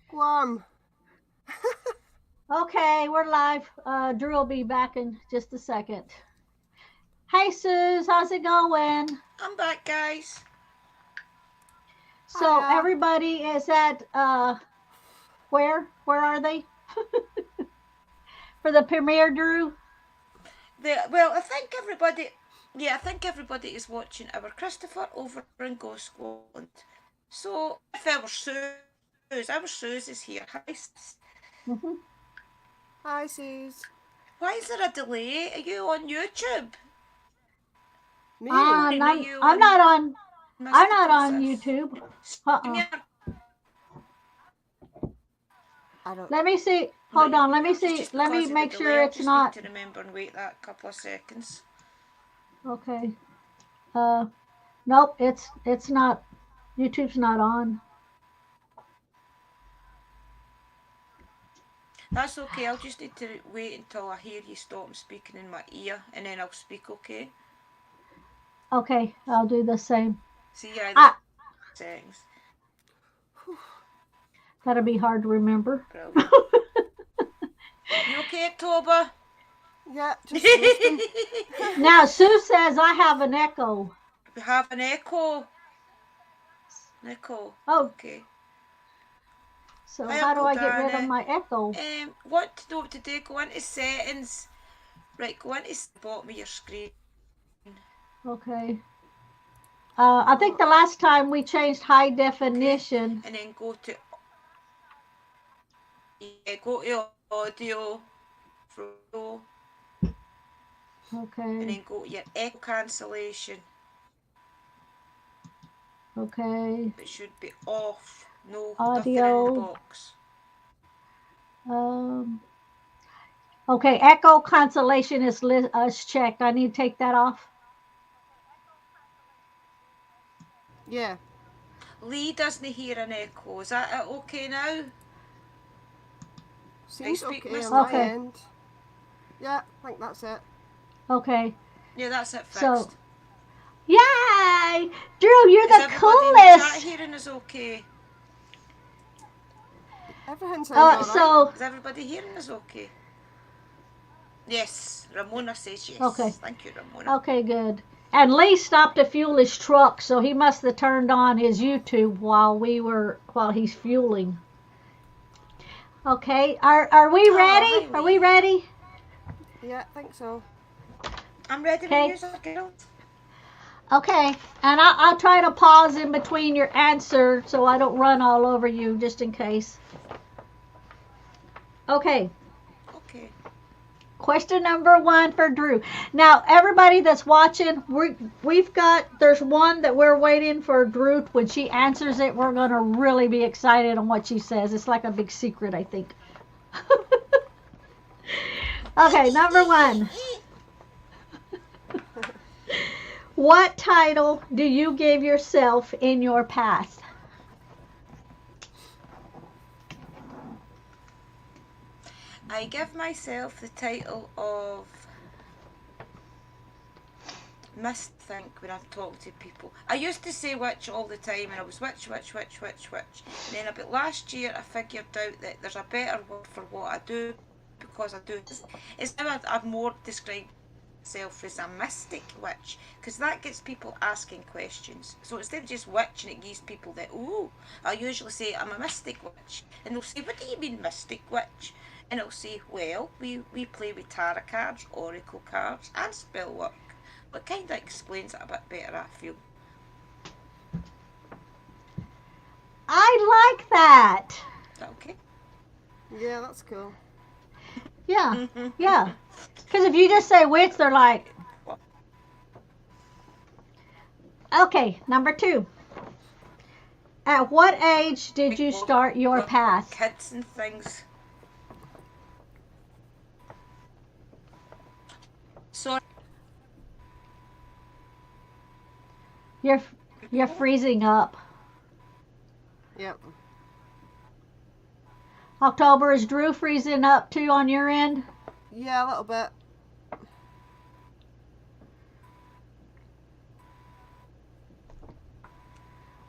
Guam. Okay, we're live. Drew will be back in just a second. Hey, Suze, how's it going? I'm back, guys. So Hiya. everybody is at where? Where are they for the premiere, Drew? Well, I think everybody. Yeah, I think everybody is watching our Christopher over in Ghost Scotland. So, if our Suze is here. Hi, Sus. Hmm. Hi, Suze. Why is there a delay? Are you on YouTube? Me? Are you I'm on not on. I'm not Mystical on Sis? YouTube. Stream Uh-uh. your. I don't. Let me see. No, Hold your on. Let me computer's see. just Let me because of the make delay. sure I'll it's just need not. to remember and wait that couple of seconds. Okay. Uh, nope. It's not. YouTube's not on. That's okay. I'll just need to wait until I hear you stop speaking in my ear and then I'll speak, okay? Okay, I'll do the same. See, yeah, the Ah, settings. that'll be hard to remember. Brilliant. You okay, October? Yeah, just sneezing. Now, Sue says I have an echo. We have an echo. Echo. Oh, Okay. so Hi, how do Uncle I get rid of Danny. my echo? What to do today? Go into settings. Right, go into the bottom of your screen. Okay. I think Oh, the last time we changed high Okay, definition. and then go to audio, and Okay. then go to your echo cancellation. Okay. It should be off. No, nothing in the Audio. box. Um. Okay. Echo cancellation is checked. I need to take that off. yeah. Lee doesn't hear an echo. Is that okay now? I Seems speak okay on my mystical. Okay. end. Yeah, I think that's it. Okay. Yeah, that's it So, fixed. yay! Drew, you're Is the everybody in the chat coolest. hearing us okay? Everything sounds alright. So, Is everybody hearing us okay? Yes, Ramona says okay. yes. Thank you, Ramona. Okay, good. And Lee stopped to fuel his truck, so he must have turned on his YouTube while he's fueling. Okay, are we Oh, ready? hi, Are we Lee. ready? Yeah, I think so. I'm ready when Okay, you're girls. okay. And I'll try to pause in between your answer so I don't run all over you, just in case. Okay, Okay. question number one for Drew. Now, everybody that's watching, there's one that we're waiting for Drew. When she answers it, we're gonna really be excited on what she says. It's like a big secret, I think. Okay, number one. What title do you give yourself in your past? I give myself the title of must think when I talk to people. I used to say witch all the time, and I was witch, witch, witch, witch, witch. And then about last year, I figured out that there's a better word for what I do because I do this. It's now I've more described myself as a mystic witch because that gets people asking questions. So instead of just witch and it gives people that, ooh, I usually say I'm a mystic witch. And they'll say, what do you mean mystic witch? And I'll say, well, we play with tarot cards, oracle cards, and spell work. But kind of explains it a bit better, I feel. I like that. Is that okay? Yeah, that's cool. Yeah, yeah. Because if you just say witch, they're like, okay, number two. At what age did you start your Well, path? kids and things. Sorry. You're you're freezing up. Yep. October, is Drew freezing up too on your end? Yeah, a little bit.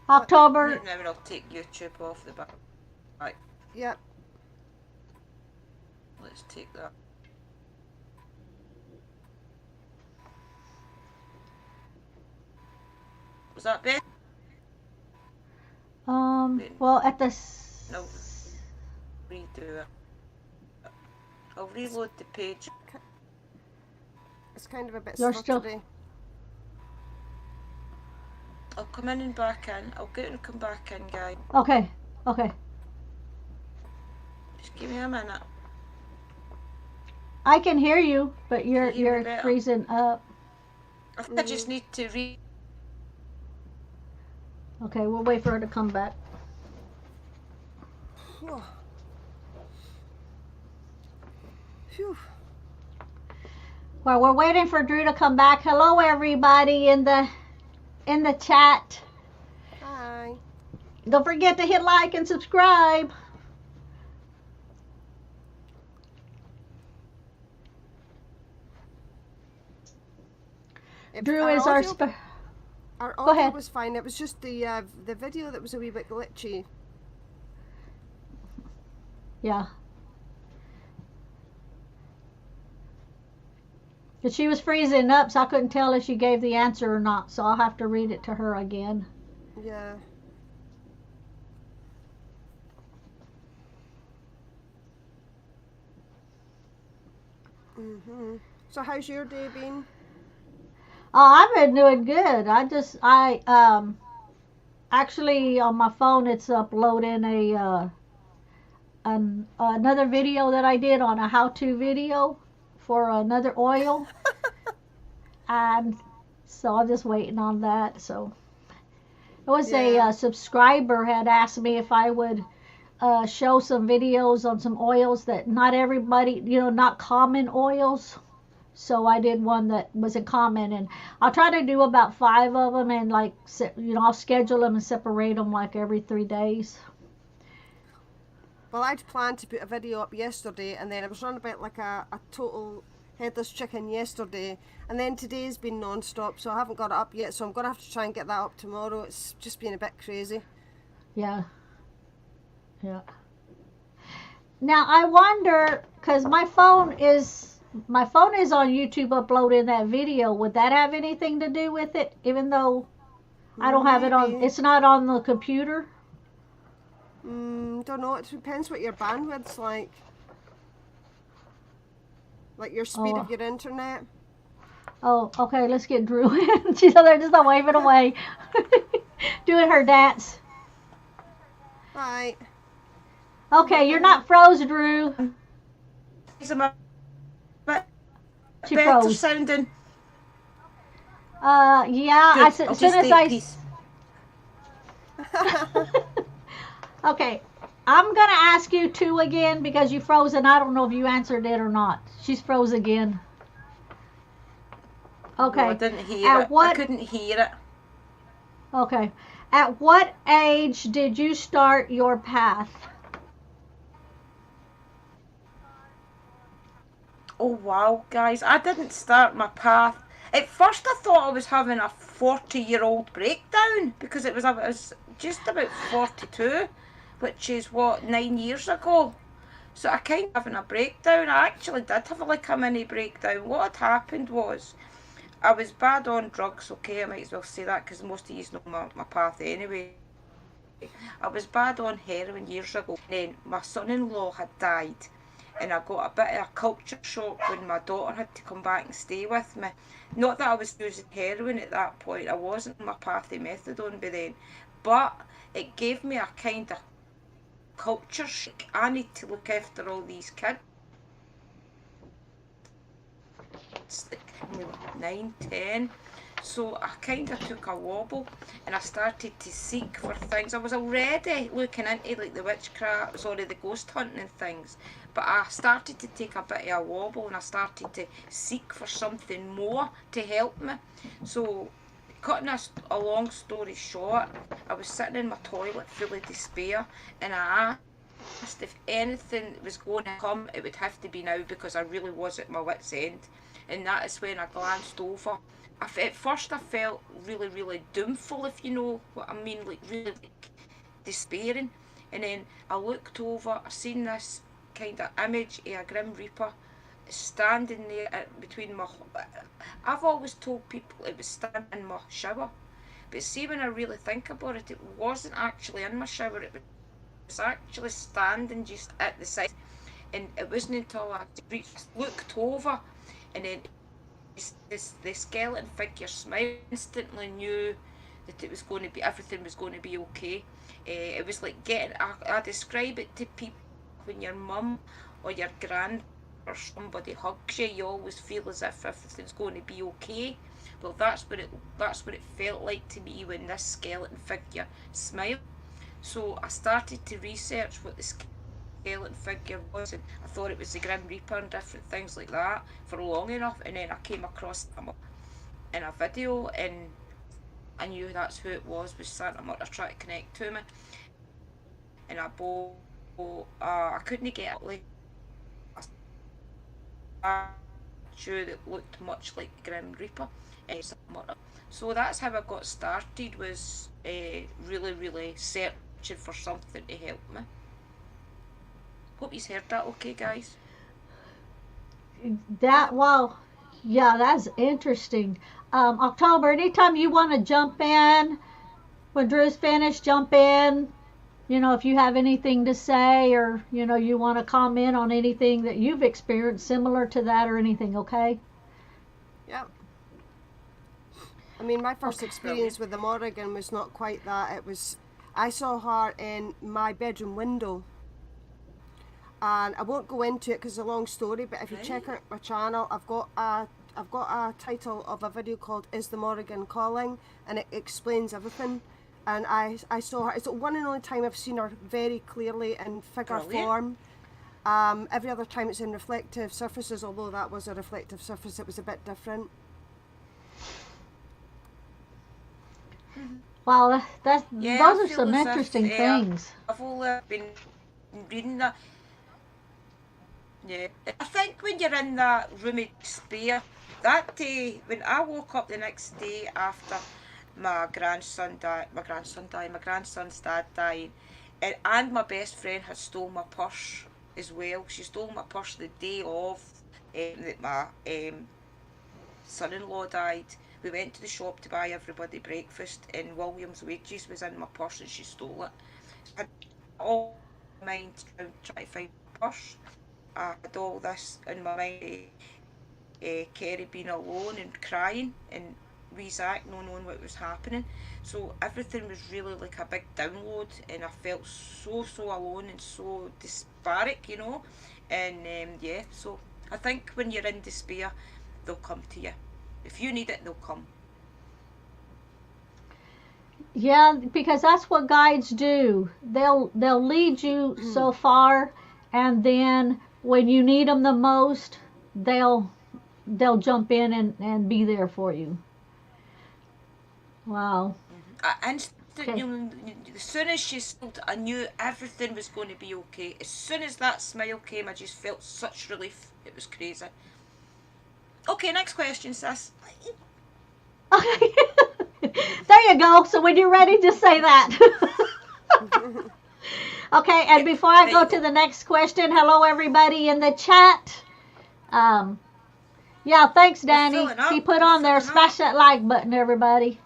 October. Now I'll take YouTube off the back. Right, Yep. let's take that. Was that better? Well, at the. No. Redo it. I'll reload the page. It's kind of a bit You're slow still- today. I'll come in and back in. I'll get and come back in, guys. Okay. Okay. Just give me a minute. I can hear you, but you're Can you hear me you're better? freezing up. I think I just need to Okay, we'll wait for her to come back. Whew. Phew. Well, we're waiting for Drew to come back. Hello, everybody in the chat. Hi. Don't forget to hit like and subscribe. Drew is our Our Go audio ahead. was fine. It was just the video that was a wee bit glitchy. Yeah. But she was freezing up, so I couldn't tell if she gave the answer or not. So I'll have to read it to her again. Yeah. So how's your day been? Oh, I've been doing good. Actually on my phone it's uploading another video that I did on a how-to video for another oil. And so I'm just waiting on that. So it was Yeah. a subscriber had asked me if I would show some videos on some oils that not everybody, not common oils. So I did one that wasn't common, and I'll try to do about 5 of them, and I'll schedule them and separate them like every 3 days. Well, I'd planned to put a video up yesterday, and then I was running about like a total headless chicken yesterday, and then today's been non-stop, so I haven't got it up yet, so I'm going to have to try and get that up tomorrow. It's just been a bit crazy. Yeah. Yeah. Now I wonder, because my phone is on YouTube uploading that video. Would that have anything to do with it? Even though I don't have it on, Maybe. it's not on the computer. Don't know. It depends what your bandwidth's like. Like your speed of your internet. Oh, okay. Let's get Drew in. She's over there just waving away, doing her dance. Right. Okay, you're not froze, Drew. Is a bit She better froze. sounding. Yeah. Good. As I'll soon just as stay I. in peace. Okay, I'm gonna ask you 2 again because you froze, and I don't know if you answered it or not. She's froze again. Okay. No, I didn't hear At it. what- I couldn't hear it. Okay. At what age did you start your path? Oh wow, guys, I didn't start my path. At first I thought I was having a 40-year-old breakdown because I was just about 42, which is what, 9 years ago. So I kind of having a breakdown. I actually did have like a mini breakdown. What had happened was I was bad on drugs, okay, I might as well say that because most of you know my path anyway. I was bad on heroin years ago. Then my son-in-law had died, and I got a bit of a culture shock when my daughter had to come back and stay with me. Not that I was using heroin at that point, I wasn't on my path of methadone by then, but it gave me a kind of culture shock. I need to look after all these kids. Like 9, 10. So I kind of took a wobble and I started to seek for things. I was already looking into like the witchcraft, the ghost hunting and things, but I started to take a bit of a wobble and I started to seek for something more to help me. So cutting a long story short, I was sitting in my toilet full of despair, and I asked if anything was going to come, it would have to be now, because I really was at my wit's end. and that is when I glanced over. At first I felt really, really doomful, if you know what I mean, like really like despairing. And then I looked over, I seen this kind of image of a Grim Reaper standing there between my. I've always told people it was standing in my shower, but see, when I really think about it, it wasn't actually in my shower, it was actually standing just at the side. And it wasn't until I looked over, and then the skeleton figure smiled. Instantly knew that it was going to be, everything was going to be okay. It was like getting, I describe it to people when your mum or your grand or somebody hugs you, you always feel as if everything's going to be okay. Well, that's what it felt like to me when this skeleton figure smiled. So I started to research what the skeleton figure was, and I thought it was the Grim Reaper and different things like that for long enough, and then I came across them in a video, and I knew that's who it was Santa Murta trying to connect to me. And I bought, I couldn't get it, like a statue that looked much like Grim Reaper. So that's how I got started, was really, really searching for something to help me. Hope you've heard that okay, guys. Well, yeah, that's interesting. October, anytime you want to jump in, when Drew's finished, jump in. You know, if you have anything to say, or, you know, you want to comment on anything that you've experienced similar to that or anything, okay? Yep. I mean, my first experience with the Morrigan was not quite that. It was, I saw her in my bedroom window. And I won't go into it because it's a long story, but if you check out my channel, I've got a title of a video called "Is the Morrigan Calling?" and it explains everything. And I saw her. It's the one and only time I've seen her very clearly in figure form. Every other time it's in reflective surfaces, although that was a reflective surface, it was a bit different. Wow, those are some interesting things. I've only been reading that. Yeah, I think when you're in that room of despair, that day, when I woke up the next day after my grandson's dad died, and my best friend had stole my purse as well. She stole my purse the day of that my son-in-law died. We went to the shop to buy everybody breakfast, and William's wages was in my purse, and she stole it. I had all my mind trying to find my purse. I had all this in my mind, Kerry being alone and crying, and wee Zach not knowing what was happening. So everything was really like a big download, and I felt so alone and so disparate, you know. And yeah, so I think when you're in despair, they'll come to you. If you need it, they'll come. Yeah, because that's what guides do. They'll lead you so far, and then when you need them the most, they'll jump in and be there for you. Wow. As soon as she smiled, I knew everything was going to be okay. As soon as that smile came, I just felt such relief. It was crazy. Okay, next question, sis. Okay. There you go. So when you're ready, just say that. Okay, and before I go to the next question, hello everybody in the chat. Yeah, thanks, Danny. He put on there, smash that like button, everybody.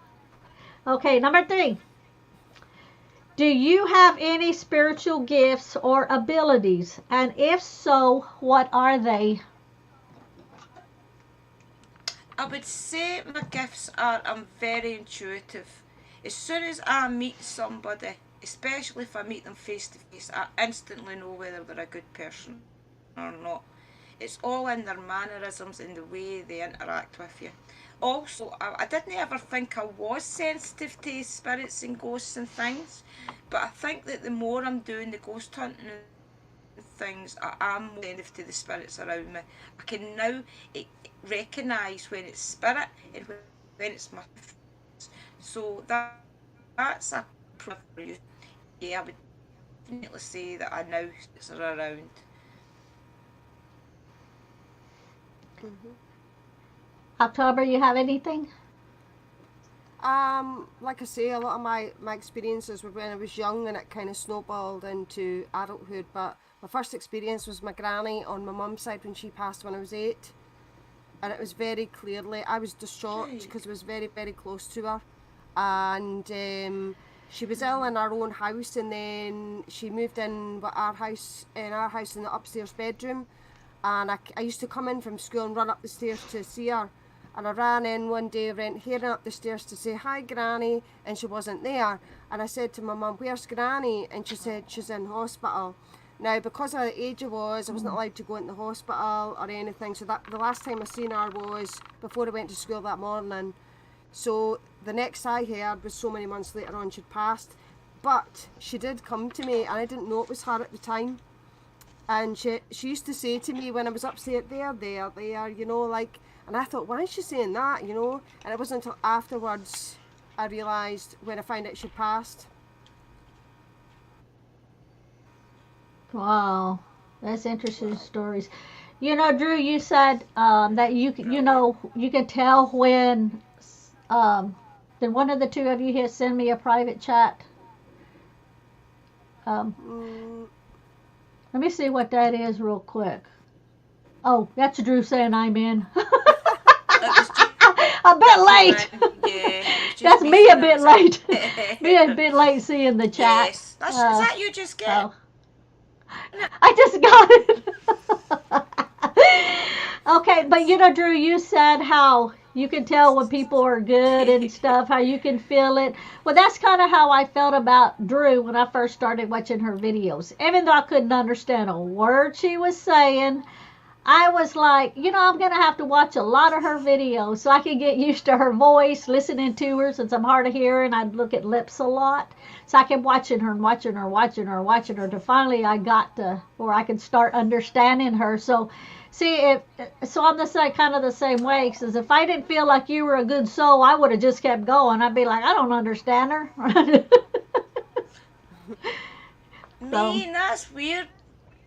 Okay, number 3. Do you have any spiritual gifts or abilities? And if so, what are they? I would say my gifts are, I'm very intuitive. As soon as I meet somebody, especially if I meet them face to face, I instantly know whether they're a good person or not. It's all in their mannerisms and the way they interact with you. Also, I didn't ever think I was sensitive to spirits and ghosts and things, but I think that the more I'm doing the ghost hunting and things, I am more sensitive to the spirits around me. I can now recognise when it's spirit and when it's my. So that's a privilege. Yeah, I would definitely say that I know spirits are around. October, you have anything? Like I say, a lot of my experiences were when I was young, and it kind of snowballed into adulthood. But my first experience was my granny on my mum's side when she passed when I was 8, and it was very clearly I was distraught Right. because I was very very close to her, and she was ill in our own house, and then she moved in with our house in the upstairs bedroom, and I used to come in from school and run up the stairs to see her. And I ran in one day, went heading up the stairs to say hi, Granny, and she wasn't there. And I said to my mum, "Where's Granny?" And she said she's in hospital. Now, because of the age I wasn't allowed to go into the hospital or anything. So that the last time I seen her was before I went to school that morning. So the next I heard was so many months later on she'd passed. But she did come to me, and I didn't know it was her at the time. And she used to say to me when I was upstairs, there, you know, like, and I thought, why is she saying that, you know? And it wasn't until afterwards I realised when I found out she'd passed. Wow, that's interesting stories. You know, Drew, you said that you can tell when. Did one of the two of you here send me a private chat? Um, Mm, Let me see what that is real quick. Oh, that's Drew saying I'm in. It was just A bit late. yeah. It was just That's me me a saying I bit was late. Me a bit late seeing the chat. Yes. Is Uh, that you just get? so I just got it. Okay, but you know, Drew, you said how you can tell when people are good and stuff, how you can feel it. Well, that's kind of how I felt about Drew when I first started watching her videos. Even though I couldn't understand a word she was saying, I was like, you know, I'm going to have to watch a lot of her videos so I can get used to her voice, listening to her since I'm hard of hearing. I'd look at lips a lot. So I kept watching her and watching her, watching her, watching her, to finally I got to where I could start understanding her. So, see, so I'm the same, kind of the same way. Because if I didn't feel like you were a good soul, I would have just kept going. I'd be like, I don't understand her. So, Me, that's weird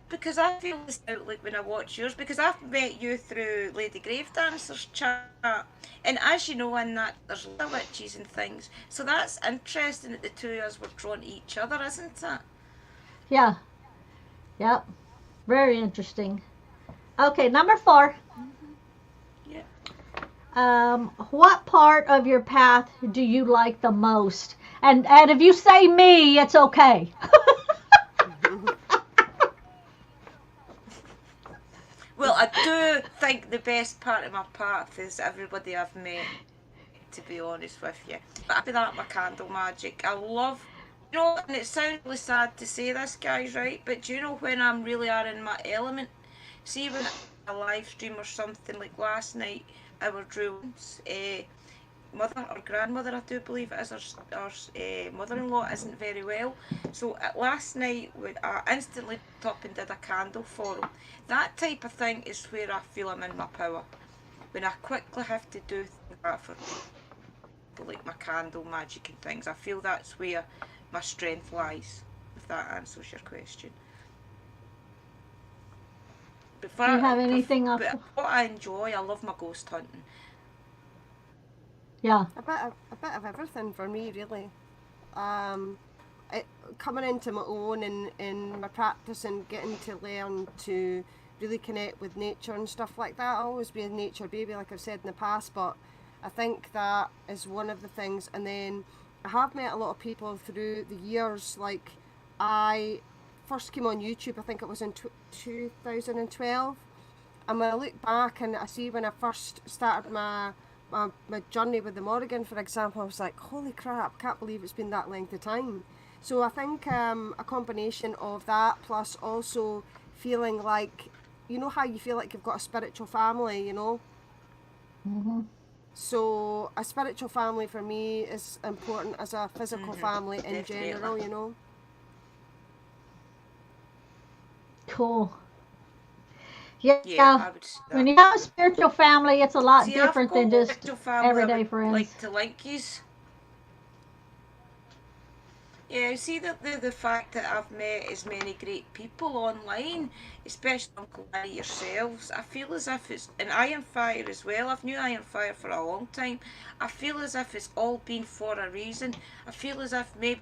because I feel this out like when I watch yours because I've met you through Lady Gravedancer's chat, and as you know, in that there's little witches and things. So that's interesting that the two of us were drawn to each other, isn't it? yeah, yep, very interesting. Okay, number 4. Yeah. What part of your path do you like the most? And if you say me, it's okay. Well, I do think the best part of my path is everybody I've met, to be honest with you. But after that, my candle magic. I love, you know, and it sounds really sad to say this, guys, right? But do you know when I'm really are in my element? See, when a live stream or something like last night, our Drew's mother or grandmother, I do believe it is, our mother-in-law isn't very well. So last night, I instantly got up and did a candle for him. That type of thing is where I feel I'm in my power. When I quickly have to do things like that for people, like my candle magic and things, I feel that's where my strength lies, if that answers your question. But Do you have anything else? but what I enjoy, I love my ghost hunting. Yeah. a bit of everything for me, really. Um, Coming into my own in my practice and getting to learn to really connect with nature and stuff like that. I'll always be a nature baby, like I've said in the past, but I think that is one of the things. And then I have met a lot of people through the years. Like, I first came on YouTube, I think it was in 2012. And when I look back and I see when I first started my journey with the Morrigan, for example, I was like, holy crap, can't believe it's been that length of time. So I think a combination of that, plus also feeling like, you know how you feel like you've got a spiritual family, you know? Hmm. So a spiritual family for me is important as a physical family in general, you know? Cool. Yeah. Yeah, I would say When that. you have a spiritual family, it's a lot See, I've different got than a just spiritual family I everyday would friends. like to link yous. Yeah, see the fact that I've met as many great people online, especially Uncle Larry yourselves. I feel as if it's an Iron Fire as well. I've knew Iron Fire for a long time. I feel as if it's all been for a reason. I feel as if maybe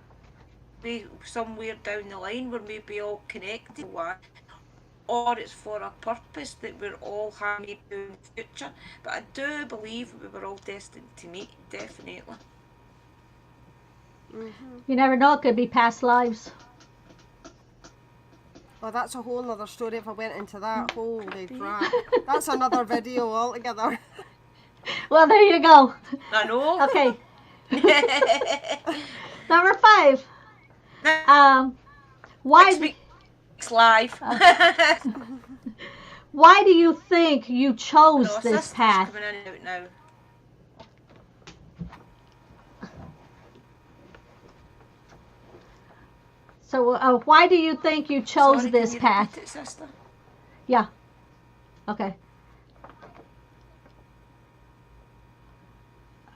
somewhere down the line we're maybe all connected, or it's for a purpose that we're all having to do in the future. But I do believe we were all destined to meet, definitely. You never know, it could be past lives. Well, that's a whole other story if I went into that. Holy crap. That's another video altogether. Well, there you go. I know. Okay. Number 5. Why? Next week's live. Why do you think you chose No, this sister's path? coming in and out now. So, why do you think you chose Sorry, this can you path? repeat it, sister? Yeah. Okay.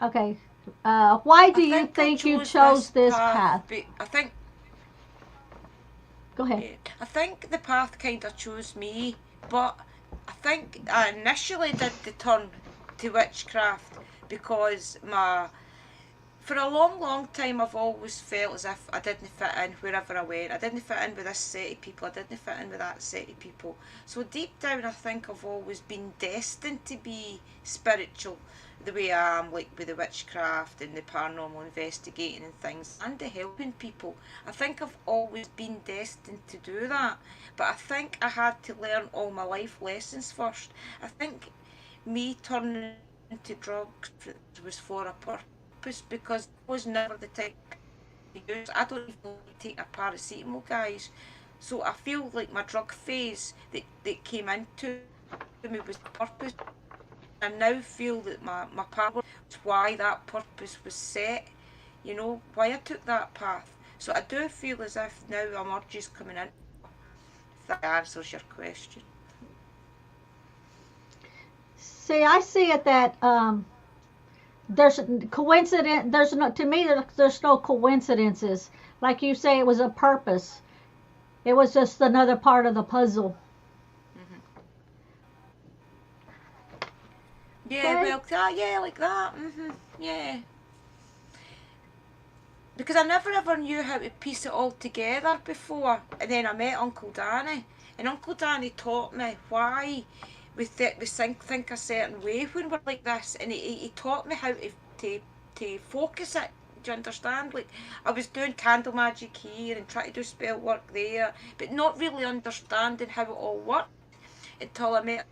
Okay. Why do you think you chose this path? I think. Go ahead. I think the path kind of chose me, but I think I initially did the turn to witchcraft because for a long time I've always felt as if I didn't fit in wherever I went. I didn't fit in with this set of people, I didn't fit in with that set of people. So deep down I think I've always been destined to be spiritual, the way I am, like with the witchcraft and the paranormal investigating and things, and the helping people. I think I've always been destined to do that, but I think I had to learn all my life lessons first. I think me turning to drugs was for a purpose, because I was never the type to use. I don't even like taking a paracetamol, guys. So I feel like my drug phase that came into me was purpose. I now feel that my power was why that purpose was set, why I took that path. So I do feel as if now a merge is coming in, if that answers your question. See, I see it that there's coincidence. There's no coincidences. Like you say, it was a purpose. It was just another part of the puzzle. Yeah, Okay. well, yeah, like that. Yeah. Because I never ever knew how to piece it all together before, and then I met Uncle Danny, and Uncle Danny taught me why we think a certain way when we're like this, and he taught me how to focus it. Do you understand? Like, I was doing candle magic here and trying to do spell work there, but not really understanding how it all worked until I met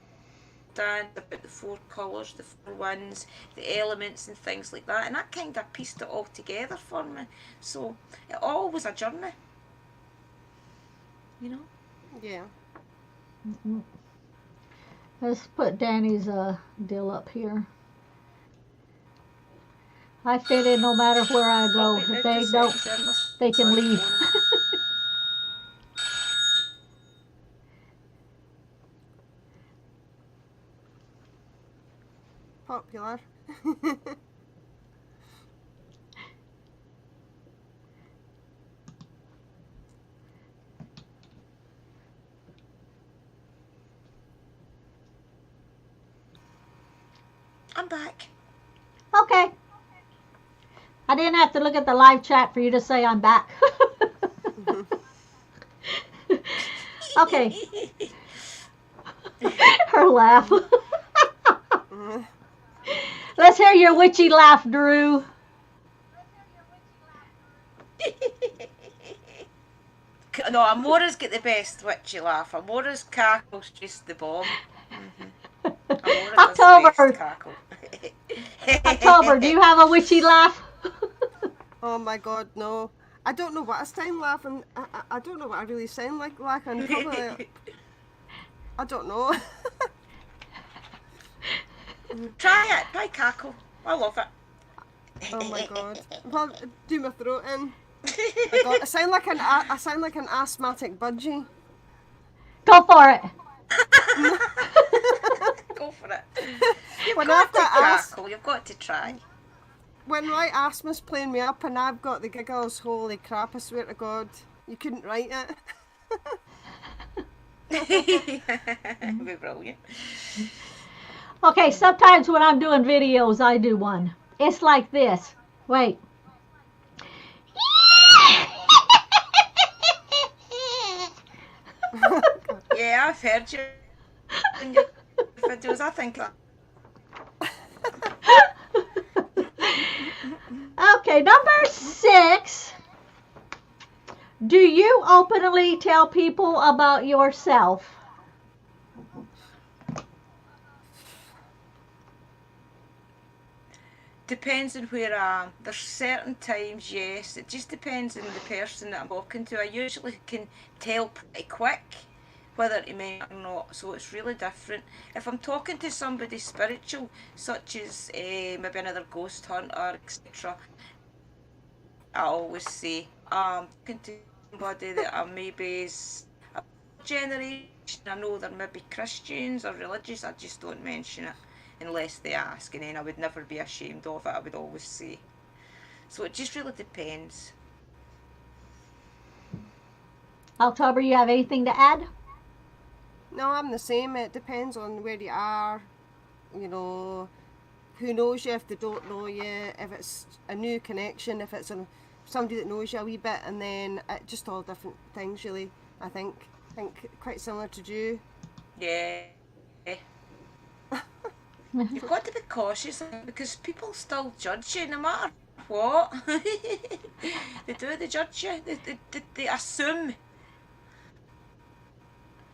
Dan about the 4 colours, the 4 winds, the elements and things like that, and that kind of pieced it all together for me. So it all was a journey, Yeah. Let's put Danny's deal up here. I fit in no matter where I go. If they don't, they can leave. Popular. I'm back. Okay. I didn't have to look at the live chat for you to say I'm back. Okay. Her laugh. Let's hear your witchy laugh, Drew. No, Amora's got the best witchy laugh. Amora's cackle's just the bomb. Amora does the best cackle. October, do you have a witchy laugh? Oh my god, no. I don't know what I sound laughing. I don't know what I really sound like laughing. Probably, I don't know. Try it. Try cackle. I love it. Oh my god. Well, do my throat in. Oh god, I sound like an asthmatic budgie. Go for it. Go for it. You've When got to I have to cackle. You've got to try. when my asthma's playing me up and I've got the giggles, holy crap, I swear to God, you couldn't write it. It'd be brilliant. Okay, sometimes when I'm doing videos, I do one. It's like this. Wait. Yeah, I've heard you in your videos. I think that. Okay, number 6. Do you openly tell people about yourself? Depends on where I am. There's certain times, yes. It just depends on the person that I'm talking to. I usually can tell pretty quick whether to mean it or not, so it's really different. If I'm talking to somebody spiritual, such as maybe another ghost hunter, etc., I always say, talking to somebody that I maybe is a generation, I know they're maybe Christians or religious, I just don't mention it unless they ask, and then I would never be ashamed of it, I would always say. So it just really depends. October, you have anything to add? No, I'm the same. It depends on where you are, you know, who knows you, if they don't know you, if it's a new connection, if it's somebody that knows you a wee bit, and then just all different things really, I think quite similar to you. Yeah. You've got to be cautious because people still judge you no matter what. They do, they judge you, they assume.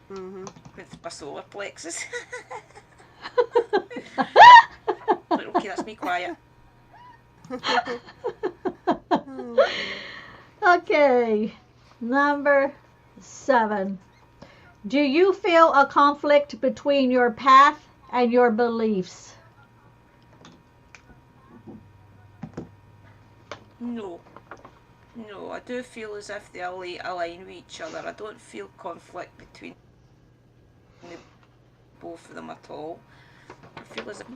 With my solar plexus. Okay, that's me quiet. Okay, number 7. Do you feel a conflict between your path and your beliefs? No. No, I do feel as if they align with each other. I don't feel conflict between the both of them at all. I feel as if...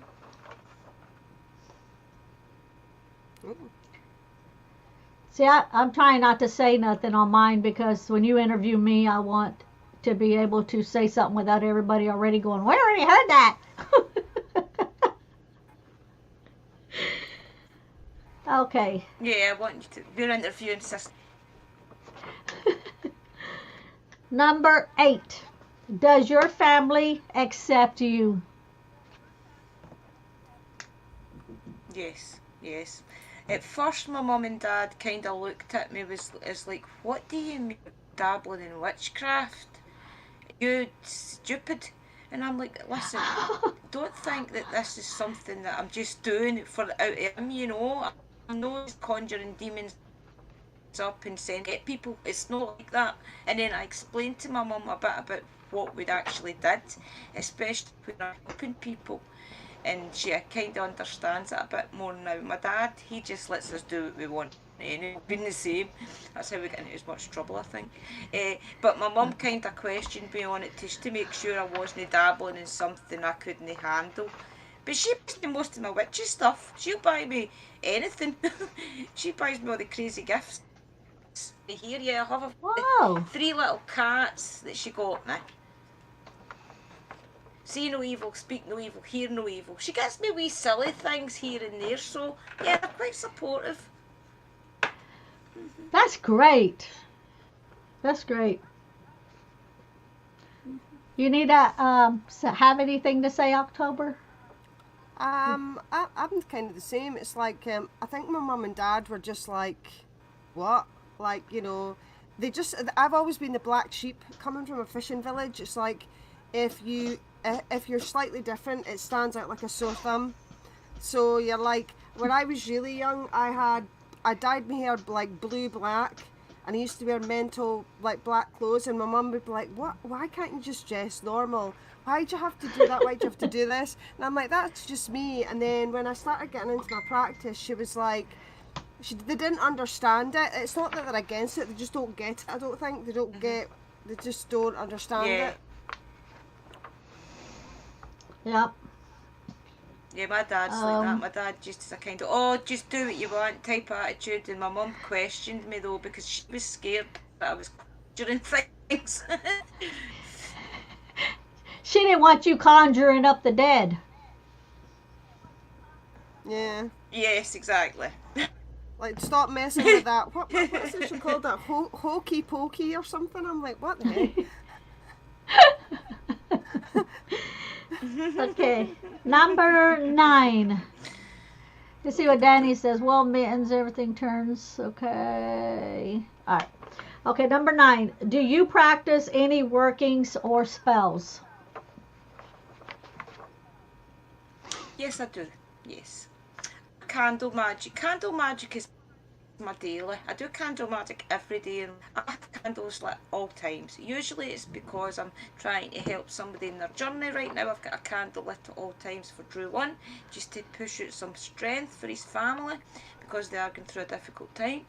See, I'm trying not to say nothing on mine because when you interview me, I want to be able to say something without everybody already going, we already heard that. Okay. Yeah, I want you to... You're interviewing sister. Number 8. Does your family accept you? Yes, yes. At first, my mum and dad kind of looked at me as like, what do you mean dabbling in witchcraft? You stupid. And I'm like, listen, don't think that this is something that I'm just doing for out of him, you know. I'm not conjuring demons up and send it people. It's not like that. And then I explained to my mum a bit about what we'd actually did, especially when I'm helping people. And she kind of understands it a bit more now. My dad, he just lets us do what we want. Anyway, being the same, that's how we get into as much trouble, I think. But my mum kind of questioned me on it just to make sure I wasn't dabbling in something I couldn't handle. But she buys me most of my witchy stuff. She'll buy me anything. She buys me all the crazy gifts. Here, yeah, I have Whoa. 3 little cats that she got me. See no evil, speak no evil, hear no evil. She gets me wee silly things here and there, so yeah, they're quite supportive. That's great. That's great. You need to have anything to say, October? I'm kind of the same. It's like I think my mum and dad were just like, what? Like, you know, I've always been the black sheep coming from a fishing village. It's like if you're slightly different, it stands out like a sore thumb. So you're like, when I was really young, I dyed my hair like blue black, and I used to wear mental like black clothes, and my mum would be like, what? Why can't you just dress normal? Why'd you have to do that? Why'd you have to do this? And I'm like, that's just me. And then when I started getting into my practice, she was like, they didn't understand it. It's not that they're against it, they just don't get it. I don't think they just don't understand it. Yep. Yeah, my dad's like that. My dad just is a kind of, oh, just do what you want type attitude. And my mum questioned me though because she was scared that I was conjuring things. She didn't want you conjuring up the dead. Yeah. Yes, exactly. Like, stop messing with that. What's it she called that? Hokey pokey or something? I'm like, what the heck? Okay, number 9. Let's see what Danny says. Well, mittens, everything turns. Okay. All right. Okay, number 9. Do you practice any workings or spells? Yes, I do. Yes. Candle magic. Candle magic is my daily. I do candle magic every day and I have candles lit all times. Usually it's because I'm trying to help somebody in their journey. Right now I've got a candle lit at all times for Drew 1, just to push out some strength for his family because they are going through a difficult time.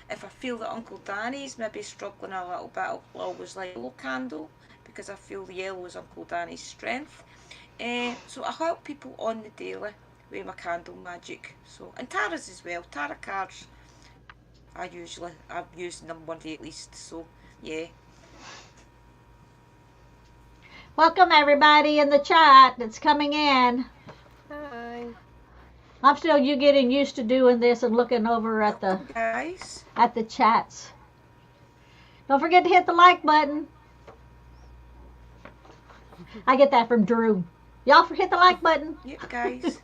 If I feel that Uncle Danny's maybe struggling a little bit, I'll always light a yellow candle because I feel the yellow is Uncle Danny's strength. So I help people on the daily with my candle magic. So, and tarot as well. Tarot cards I've used them one day at least, so yeah. Welcome everybody in the chat that's coming in. Hi. I'm still getting used to doing this and looking over at the Guys. at the chats. Don't forget to hit the like button. I get that from Drew. Y'all hit the like button. Yep, guys.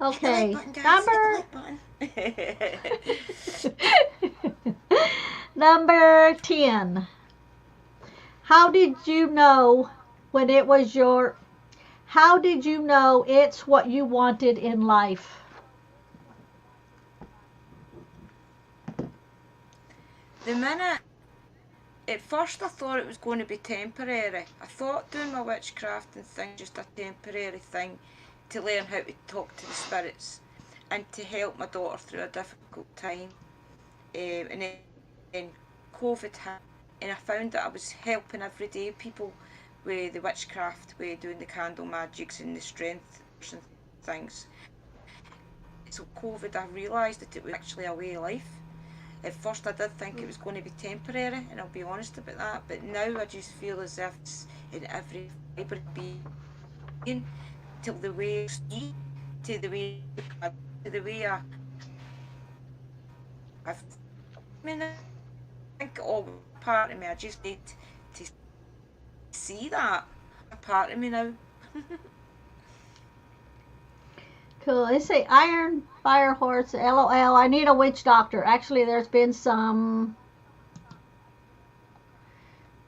Okay, Hit the like button, number 10. How did you know when it was your? How did you know it's what you wanted in life? The minute, at first I thought it was going to be temporary. I thought doing my witchcraft and thing just a temporary thing to learn how to talk to the spirits and to help my daughter through a difficult time. And then COVID hit and I found that I was helping everyday people with the witchcraft, with doing the candle magics and the strength and things. So COVID, I realised that it was actually a way of life. At first I did think it was going to be temporary, and I'll be honest about that, but now I just feel as if it's in every fibre of being, till the way I see, to the way I mean, I think all part of me, I just need to see that a part of me now. Cool. They say Iron Fire Horse. LOL. I need a witch doctor. Actually, there's been some.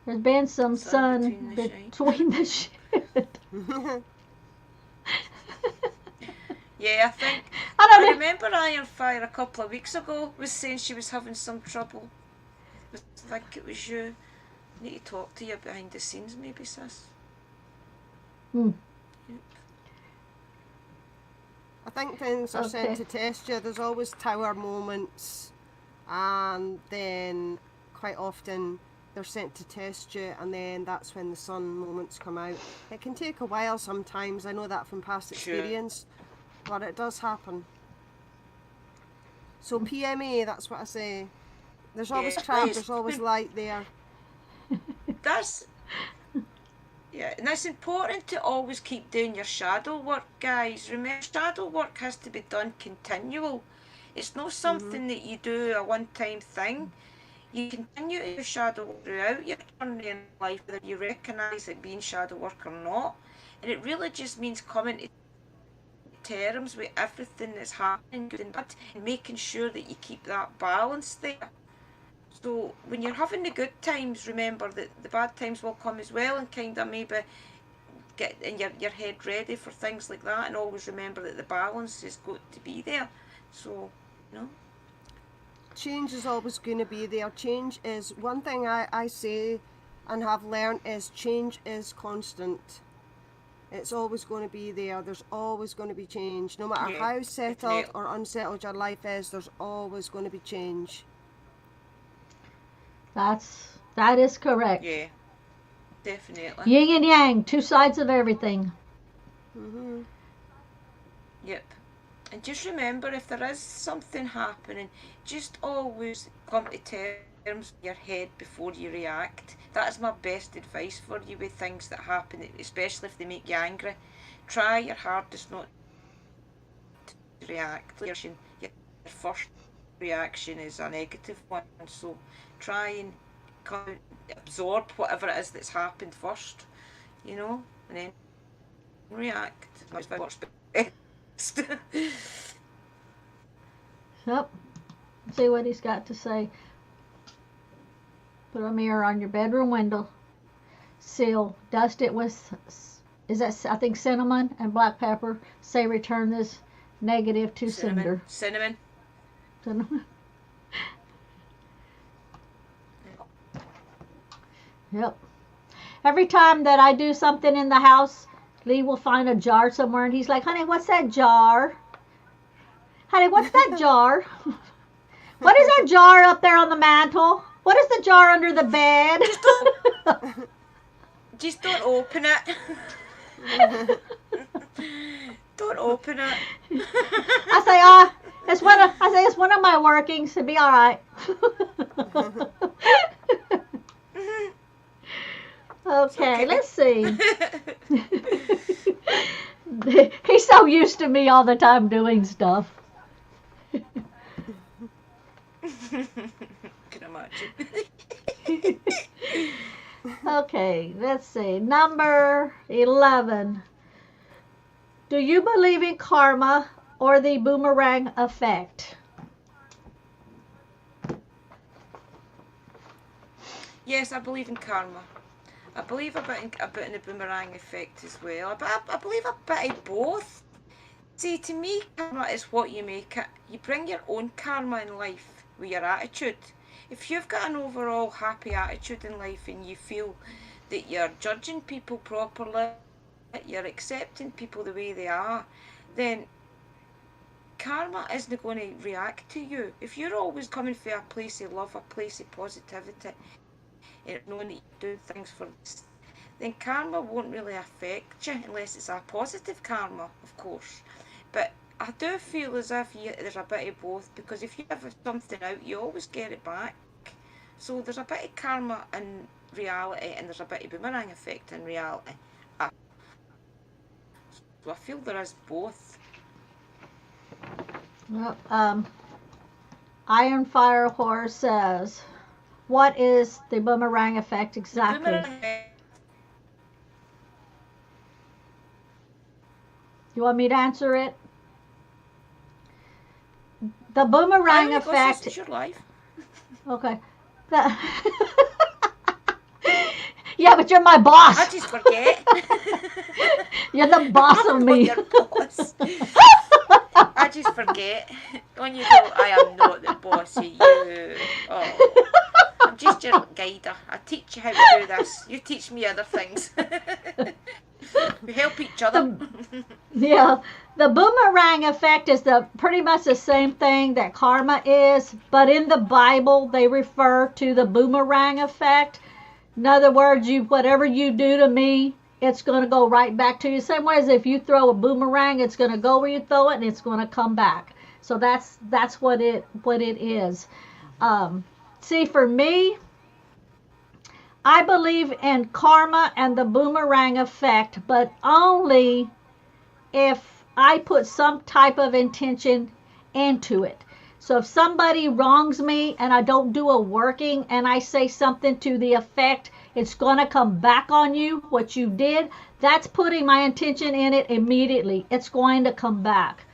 There's been some sun between the shit. Yeah, I think. I remember Iron Fire a couple of weeks ago was saying she was having some trouble. I think it was you. I need to talk to you behind the scenes, maybe, sis. Hmm. Yep. I think things are sent to test you. There's always tower moments, and then quite often they're sent to test you, and then that's when the sun moments come out. It can take a while sometimes. I know that from past experience, but it does happen. So PMA, that's what I say. There's always crap, there's always light there. That's... Yeah, and it's important to always keep doing your shadow work, guys. Remember, shadow work has to be done continual. It's not something that you do a one-time thing. You continue to do shadow work throughout your journey in life, whether you recognise it being shadow work or not. And it really just means coming to terms with everything that's happening, good and bad, and making sure that you keep that balance there. So when you're having the good times, remember that the bad times will come as well, and kind of maybe get in your head ready for things like that, and always remember that the balance is got to be there. So, you know. Change is always going to be there. Change is, one thing I say and have learned is change is constant. It's always going to be there. There's always going to be change. No matter how settled or unsettled your life is, there's always going to be change. That is correct. Yeah, definitely. Yin and yang, two sides of everything. Mhm. Yep. And just remember, if there is something happening, just always come to terms with your head before you react. That is my best advice for you with things that happen, especially if they make you angry. Try your hardest not to react. Your first reaction is a negative one, so try and absorb whatever it is that's happened first, and then react. That's what works best. Yep. See what he's got to say. Put a mirror on your bedroom window. Seal. Dust it with, I think, cinnamon and black pepper. Say return this negative to sender. Cinnamon. Yep. Every time that I do something in the house, Lee will find a jar somewhere and he's like, honey, what's that jar? Honey, what's that jar? What is that jar up there on the mantle? What is the jar under the bed? Just don't open it. Don't open it. I say, it's one of my workings. It'll be all right. Okay, let's see. He's so used to me all the time doing stuff. Can imagine. Okay, let's see. Number 11. Do you believe in karma or the boomerang effect? Yes, I believe in karma. I believe a bit in the boomerang effect as well. But I believe a bit of both. See, to me, karma is what you make it. You bring your own karma in life with your attitude. If you've got an overall happy attitude in life and you feel that you're judging people properly, you're accepting people the way they are, then karma isn't going to react to you. If you're always coming from a place of love, a place of positivity, and knowing that you're doing things for this, then karma won't really affect you unless it's a positive karma, of course. But I do feel as if there's a bit of both, because if you have something out, you always get it back. So there's a bit of karma in reality, and there's a bit of boomerang effect in reality. So I feel there is both. Well, Iron Fire Horse says, what is the boomerang effect exactly? The boomerang effect. You want me to answer it? The boomerang effect. It's your life. Okay. Yeah, but you're my boss. I just forget. You're the boss of me. Your boss. I just forget. When you go, I am not the boss of you. Oh, I'm just your guider. I teach you how to do this. You teach me other things. We help each other. Yeah, the boomerang effect is pretty much the same thing that karma is, but in the Bible they refer to the boomerang effect. In other words, whatever you do to me, it's going to go right back to you. Same way as if you throw a boomerang, it's going to go where you throw it and it's going to come back. So that's what it is. See, for me, I believe in karma and the boomerang effect, but only if I put some type of intention into it. So if somebody wrongs me and I don't do a working and I say something to the effect, it's going to come back on you, what you did, that's putting my intention in it immediately. It's going to come back.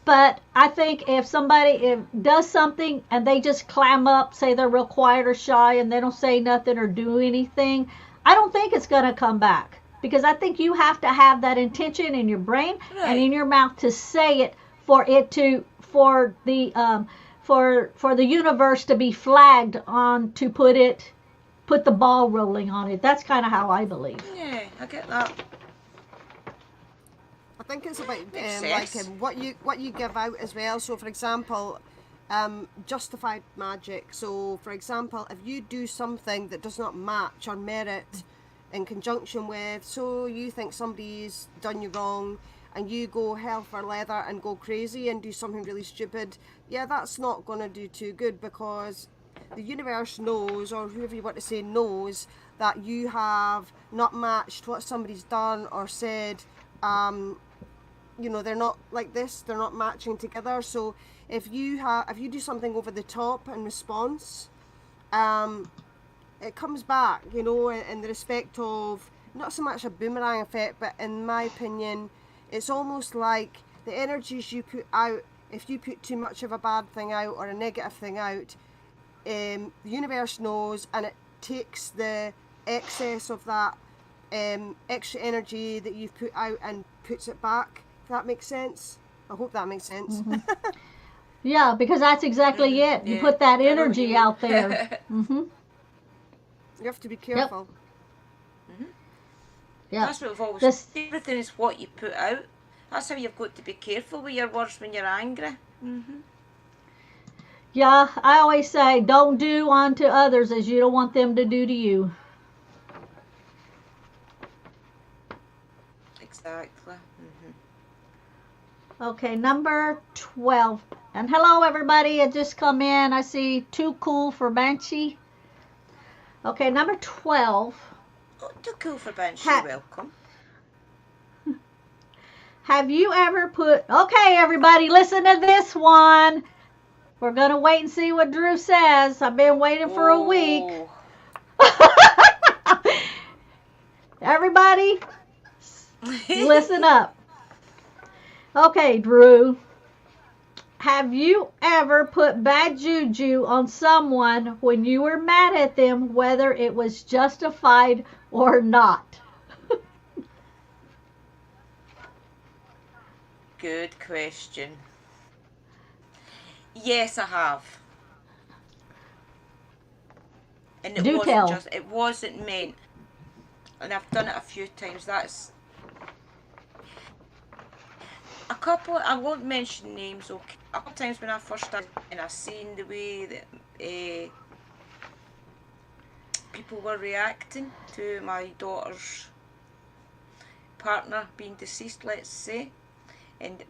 But I think if somebody does something and they just clam up, say they're real quiet or shy and they don't say nothing or do anything, I don't think it's going to come back. Because I think you have to have that intention in your brain and in your mouth to say it for the universe to be flagged on, to put the ball rolling on it. That's kind of how I believe. Yeah, I get that. I think it's about what you give out as well. So, for example, justified magic. So, for example, if you do something that does not match or merit in conjunction with, so you think somebody's done you wrong and you go hell for leather and go crazy and do something really stupid, yeah, that's not going to do too good, because the universe knows, or whoever you want to say knows, that you have not matched what somebody's done or said. You know, they're not like this, they're not matching together. So if you do something over the top in response, it comes back, you know, in the respect of not so much a boomerang effect, but in my opinion, it's almost like the energies you put out, if you put too much of a bad thing out or a negative thing out, the universe knows, and it takes the excess of that extra energy that you've put out and puts it back. If that makes sense. I hope that makes sense. Mm-hmm. Yeah, because that's exactly it. You put that energy out there. Mm-hmm. You have to be careful. Yep. Mm-hmm. Yeah. That's what we've always said. Everything is what you put out. That's how you've got to be careful with your words when you're angry. Mm-hmm. Yeah, I always say, don't do unto others as you don't want them to do to you. Exactly. Okay, number 12. And hello, everybody. It just come in. I see Too Cool for Banshee. Okay, number 12. Oh, Too Cool for Banshee, welcome. Have you ever put... Okay, everybody, listen to this one. We're going to wait and see what Drew says. I've been waiting for a week. Everybody, listen up. Okay, Drew. Have you ever put bad juju on someone when you were mad at them, whether it was justified or not? Good question. Yes, I have. And it wasn't meant. And I've done it a few times. That's a couple, I won't mention names, okay. A couple times when I first started and I seen the way that people were reacting to my daughter's partner being deceased, let's say, and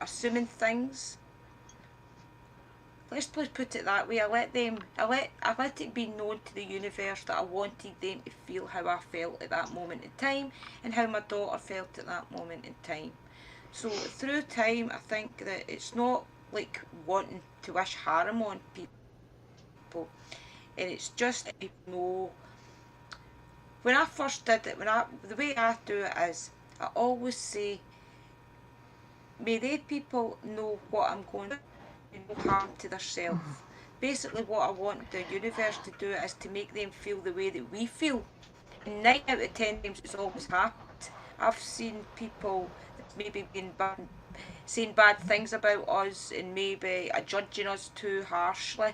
assuming things. Let's put it that way. I let it be known to the universe that I wanted them to feel how I felt at that moment in time and how my daughter felt at that moment in time. So through time, I think that it's not like wanting to wish harm on people, and it's just that people know. When I first did it, the way I do it is, I always say, may they people know what I'm going to do, no harm to themselves. Basically, what I want the universe to do is to make them feel the way that we feel. And 9 out of 10 times it's always happened. I've seen people maybe being bad, saying bad things about us and maybe judging us too harshly,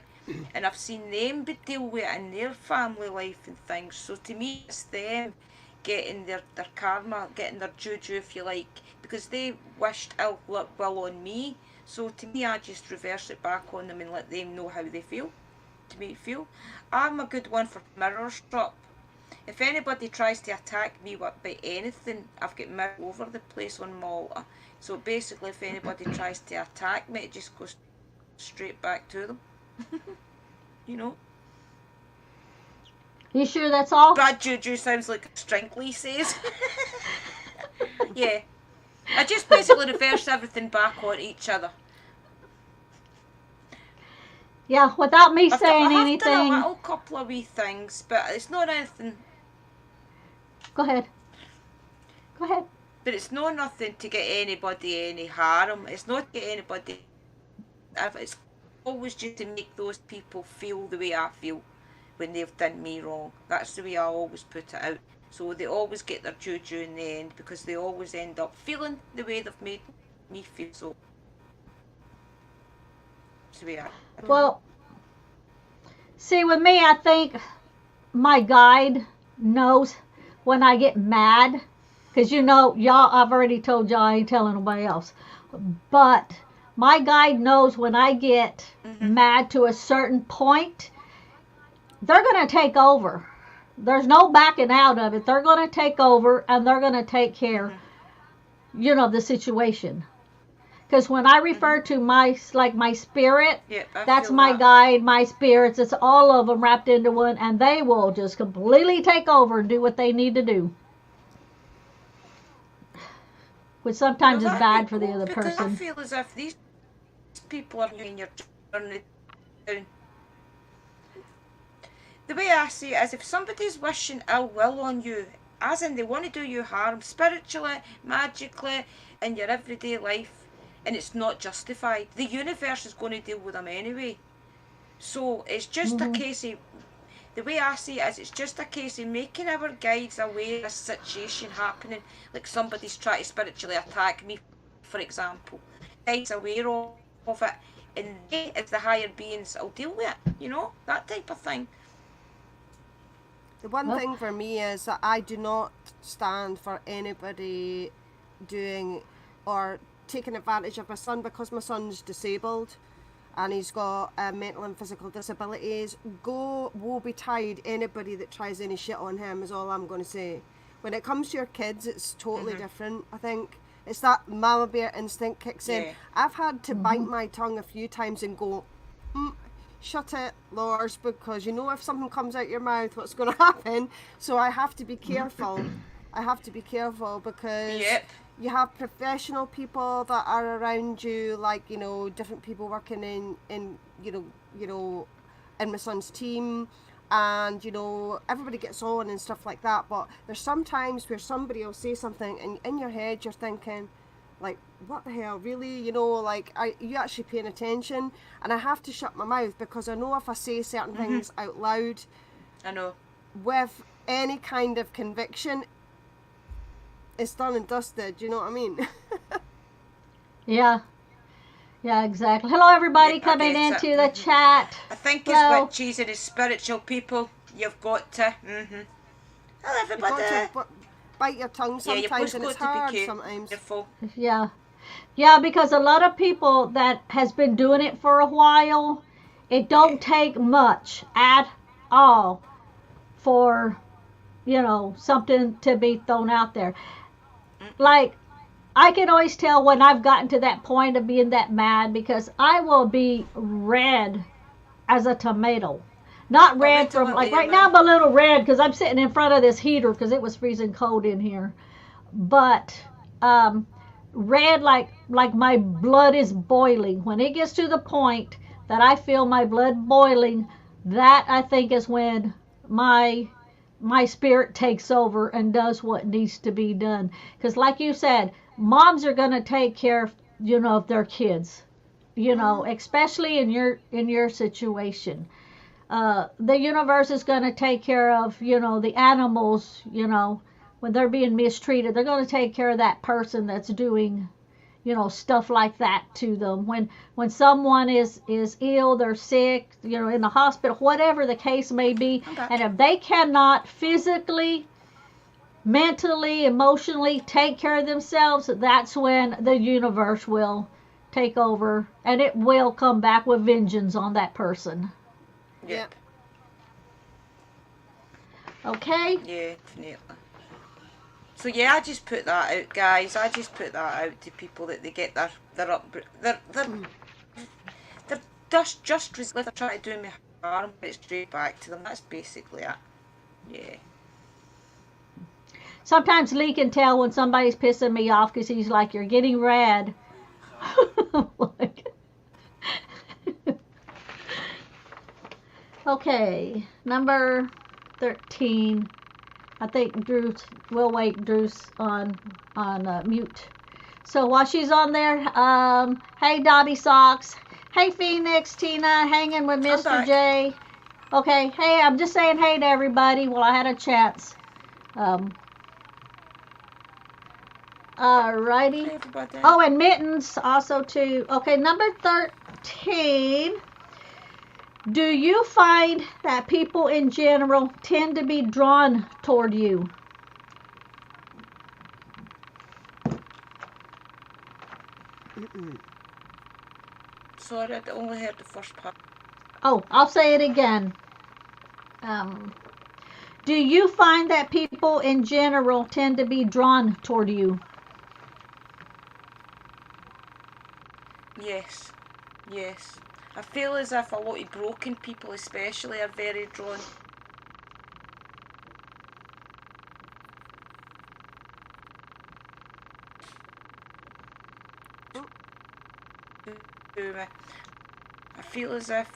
and I've seen them deal with it in their family life and things. So to me, it's them getting their karma, getting their juju, if you like, because they wished ill will on me. So to me, I just reverse it back on them and let them know how they feel, to make it feel. I'm a good one for mirrors drop. If anybody tries to attack me by anything, I've got mirror over the place on Malta. So basically, if anybody tries to attack me, it just goes straight back to them. You know? You sure that's all? Bad juju sounds like Stringley says. Yeah. I just basically reverse everything back on each other. Yeah, without me saying anything. I've done a little couple of wee things, but it's not anything. Go ahead. Go ahead. But it's not nothing to get anybody any harm. It's not to get anybody. It's always just to make those people feel the way I feel when they've done me wrong. That's the way I always put it out. So they always get their juju in the end, because they always end up feeling the way they've made me feel. So that's the way I. Well, see, with me, I think my guide knows when I get mad, because you know, y'all, I've already told y'all I ain't telling nobody else, but my guide knows when I get mad to a certain point, they're going to take over. There's no backing out of it. They're going to take over and they're going to take care, of the situation. Because when I refer to my spirit, Yeah, I that's feel my that. guide, my spirits. It's all of them wrapped into one, and they will just completely take over and do what they need to do, which Well, sometimes is that'd be bad for the cool other because I person. feel as if these people are in your journey down. The way I see it is if somebody's wishing ill will on you, as in they want to do you harm spiritually, magically, in your everyday life, and it's not justified, the universe is going to deal with them anyway. So it's just a Hmm. case of, the way I see it is, it's just a case of making our guides aware of a situation happening, like somebody's trying to spiritually attack me, for example. Guides aware of it, and they, as the higher beings, will deal with it, that type of thing. The one Well, thing for me is that I do not stand for anybody doing or taking advantage of my son because my son's disabled and he's got mental and physical disabilities. Go woe betide anybody that tries any shit on him is all I'm going to say. When it comes to your kids, it's totally different, I think. It's that mama bear instinct kicks in. Yeah. I've had to bite hmm my tongue a few times and go, shut it, Lars, because you know if something comes out your mouth, what's going to happen. So I have to be careful. I have to be careful because Yep. you have professional people that are around you, like different people working in in my son's team, and everybody gets on and stuff like that. But there's some times where somebody will say something, and in your head you're thinking, like, what the hell, really? Like, are you actually paying attention? And I have to shut my mouth because I know if I say certain things out loud I know. with any kind of conviction, it's done and dusted. You know what I mean? Yeah, yeah, exactly. Hello, Yeah, everybody I coming get it. into the chat. I think as Hello. witches and as spiritual people, you've got to. Hello, You've got to everybody. bite your tongue Yeah, you've sometimes, just and it's got to be hard sometimes. careful. Yeah. Yeah, because a lot of people that has been doing it for a while, it Yeah. don't take much at all for, something to be thrown out there. Like, I can always tell when I've gotten to that point of being that mad because I will be red as a tomato. Not Oh, wait red till from, I like, lay him right now in. I'm a little red because I'm sitting in front of this heater because it was freezing cold in here. But um, red, like my blood is boiling. When it gets to the point that I feel my blood boiling, that I think is when my my spirit takes over and does what needs to be done. Because, like you said, moms are going to take care of of their kids. Especially in your situation. The universe is going to take care of the animals. When they're being mistreated, they're going to take care of that person that's doing stuff like that to them. When someone is ill, they're sick, in the hospital, whatever the case may be, I'm back. and if they cannot physically, mentally, emotionally take care of themselves, that's when the universe will take over and it will come back with vengeance on that person. Yeah. Yep. Okay. Yeah, definitely. So yeah, I just put that out, guys. I just put that out to people that they get their up, they're just they're trying to do me harm, but it's straight back to them. That's basically it. Yeah. Sometimes Lee can tell when somebody's pissing me off because he's like, "You're getting red." Like, okay, number 13. I think we'll wait Drew's on mute. So while she's on there, hey Dobby Socks, hey Phoenix, Tina, hanging with I'm Mr. back. J. Okay, hey, I'm just saying hey to everybody while I had a chance. Um, Alrighty. Hey, everybody. Oh, and mittens also too. Okay, number 13. Do you find that people in general tend to be drawn toward you? Sorry, I only heard the first part. Oh, I'll say it again. Um, Do you find that people in general tend to be drawn toward you? Yes, yes. I feel as if a lot of broken people especially are very drawn to me. I feel as if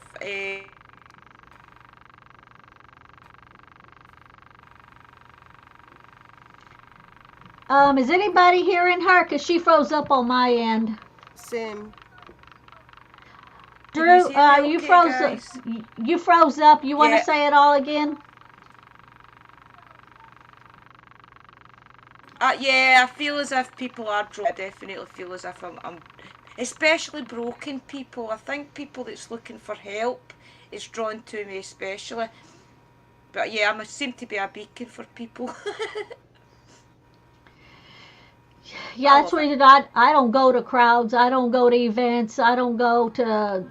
Is anybody hearing her? Because she froze up on my end. Same. Can Drew, you hear me you okay, froze. guys? You froze up. You want to Yeah. say it all again? Yeah, I feel as if people are drawn. I definitely feel as if I'm especially broken people. I think people that's looking for help is drawn to me especially. But yeah, I seem to be a beacon for people. Yeah, I that's love the it. reason I don't go to crowds. I don't go to events. I don't go to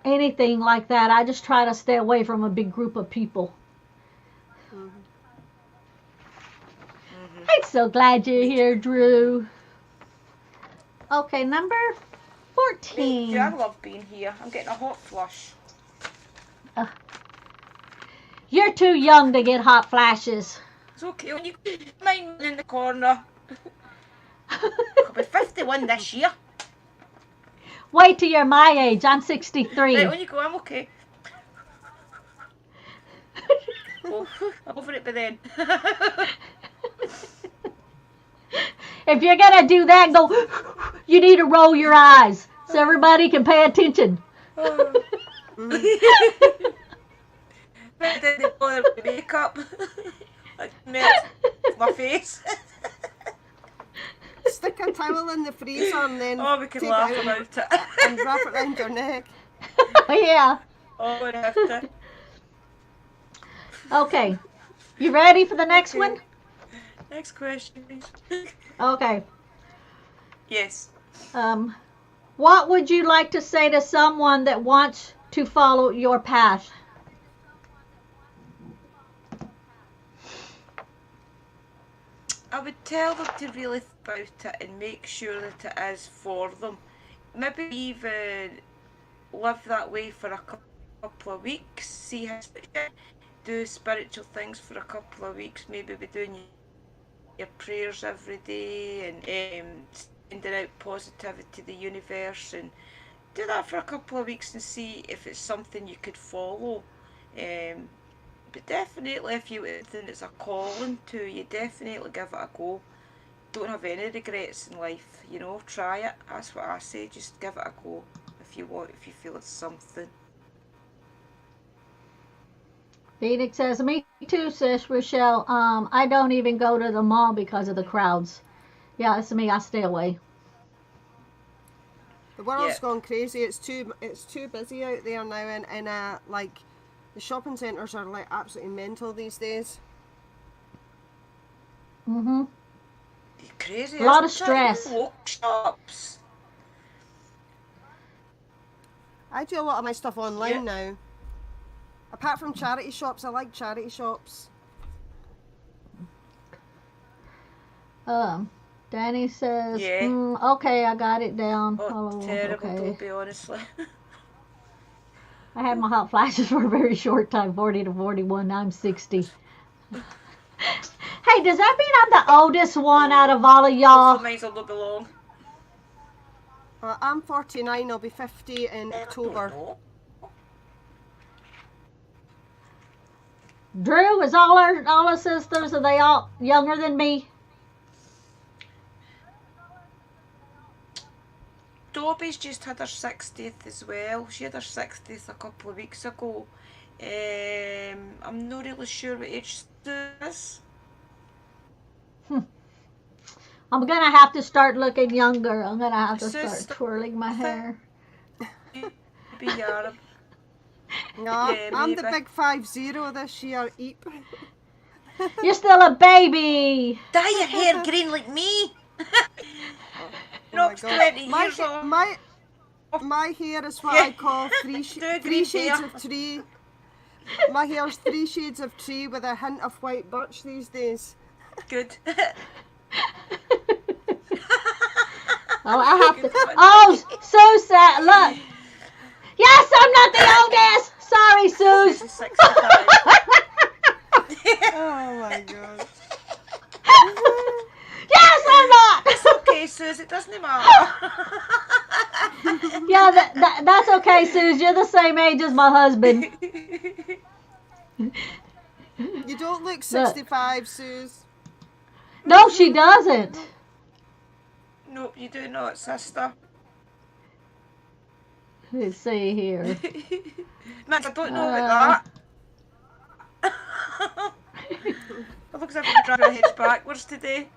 anything like that. I just try to stay away from a big group of people. Mhm. Mhm. I'm so glad you're Me here, too. Drew. Okay, number Me too. I 14. love being here. I'm getting a hot flush. Uh, you're too young to get hot flashes. It's okay when you mind in the corner. I'll be 51 this year. Wait till you're my age. I'm Right, 63. on you go. I'm okay. Oh, I'm over it by then. If you're gonna do that, go. You need to roll your eyes so everybody can pay attention. Oh. Mhm. I didn't bother with makeup. I melted my face. Stick a towel in the freezer and then Oh, we can take laugh it out about and, it. and wrap it around your neck. Oh, yeah. Oh, we have to. Okay. You ready for the next Okay. one? Next question, please. Okay. Yes. What would you like to say to someone that wants to follow your path? I would tell them to really think about it and make sure that it is for them. Maybe even live that way for a couple of weeks, see how do spiritual things for a couple of weeks, maybe be doing your prayers every day and sending out positivity to the universe, and do that for a couple of weeks and see if it's something you could follow. Um, but definitely, if you think it's a calling to you, definitely give it a go. Don't have any regrets in life, try it. That's what I say, just give it a go if you feel it's something. Phoenix says, me too, sis, Rochelle. I don't even go to the mall because of the crowds. Yeah, that's me. I stay away. The world's Yeah. gone crazy. It's too busy out there now, and like the shopping centres are like absolutely mental these days. Mm-hmm. Crazy, A lot isn't of it? stress. Even local shops. I do a lot of my stuff online Yeah. now. Apart from charity shops, I like charity shops. Danny says, Yeah. okay, I got it down. Oh, terrible, Okay. Dobie, honestly. I had my hot flashes for a very short time, 40 to 41. I'm 60. Hey, does that mean I'm the oldest one out of all of y'all? Hopefully mine's will not be long. I'm 49. I'll be 50 in October. Drew, is all our sisters, are they all younger than me? Dobie's just had her 60th as well. She had her 60th a couple of weeks ago. I'm not really sure what age Sue is. I'm going to have to start looking younger. I'm going to have to Sue's start twirling my hair. maybe Yarra. No, Yeah, I'm the maybe. big 50 this year. Eep. You're still a baby. Dye your hair green like me. Oh No, my it's god. 20 years old. My hair is what I call three Do green shades hair. of tree. My hair's 3 shades of tree with a hint of white birch these days. Good. Oh, I have to. Oh, so sad. Look. Yes, I'm not the oldest. Sorry, This Suze. is 65. Oh my god. Yes, I'm not. It's okay, Suze. It doesn't matter. Yeah, that's okay, Suze. You're the same age as my husband. You don't look 65, Suze. No, she doesn't. Nope, you do not, sister. Let's see here. Max, I don't know about that. It looks like I'm driving our heads backwards today.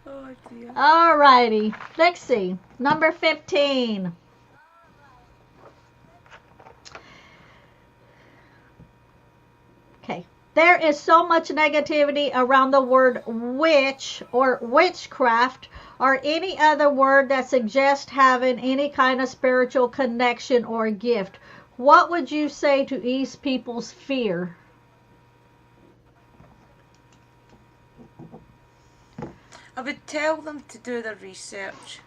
Oh dear. Alrighty. Let's see. Number 15. Okay. There is so much negativity around the word witch or witchcraft or any other word that suggests having any kind of spiritual connection or gift. What would you say to ease people's fear? I would tell them to do their research.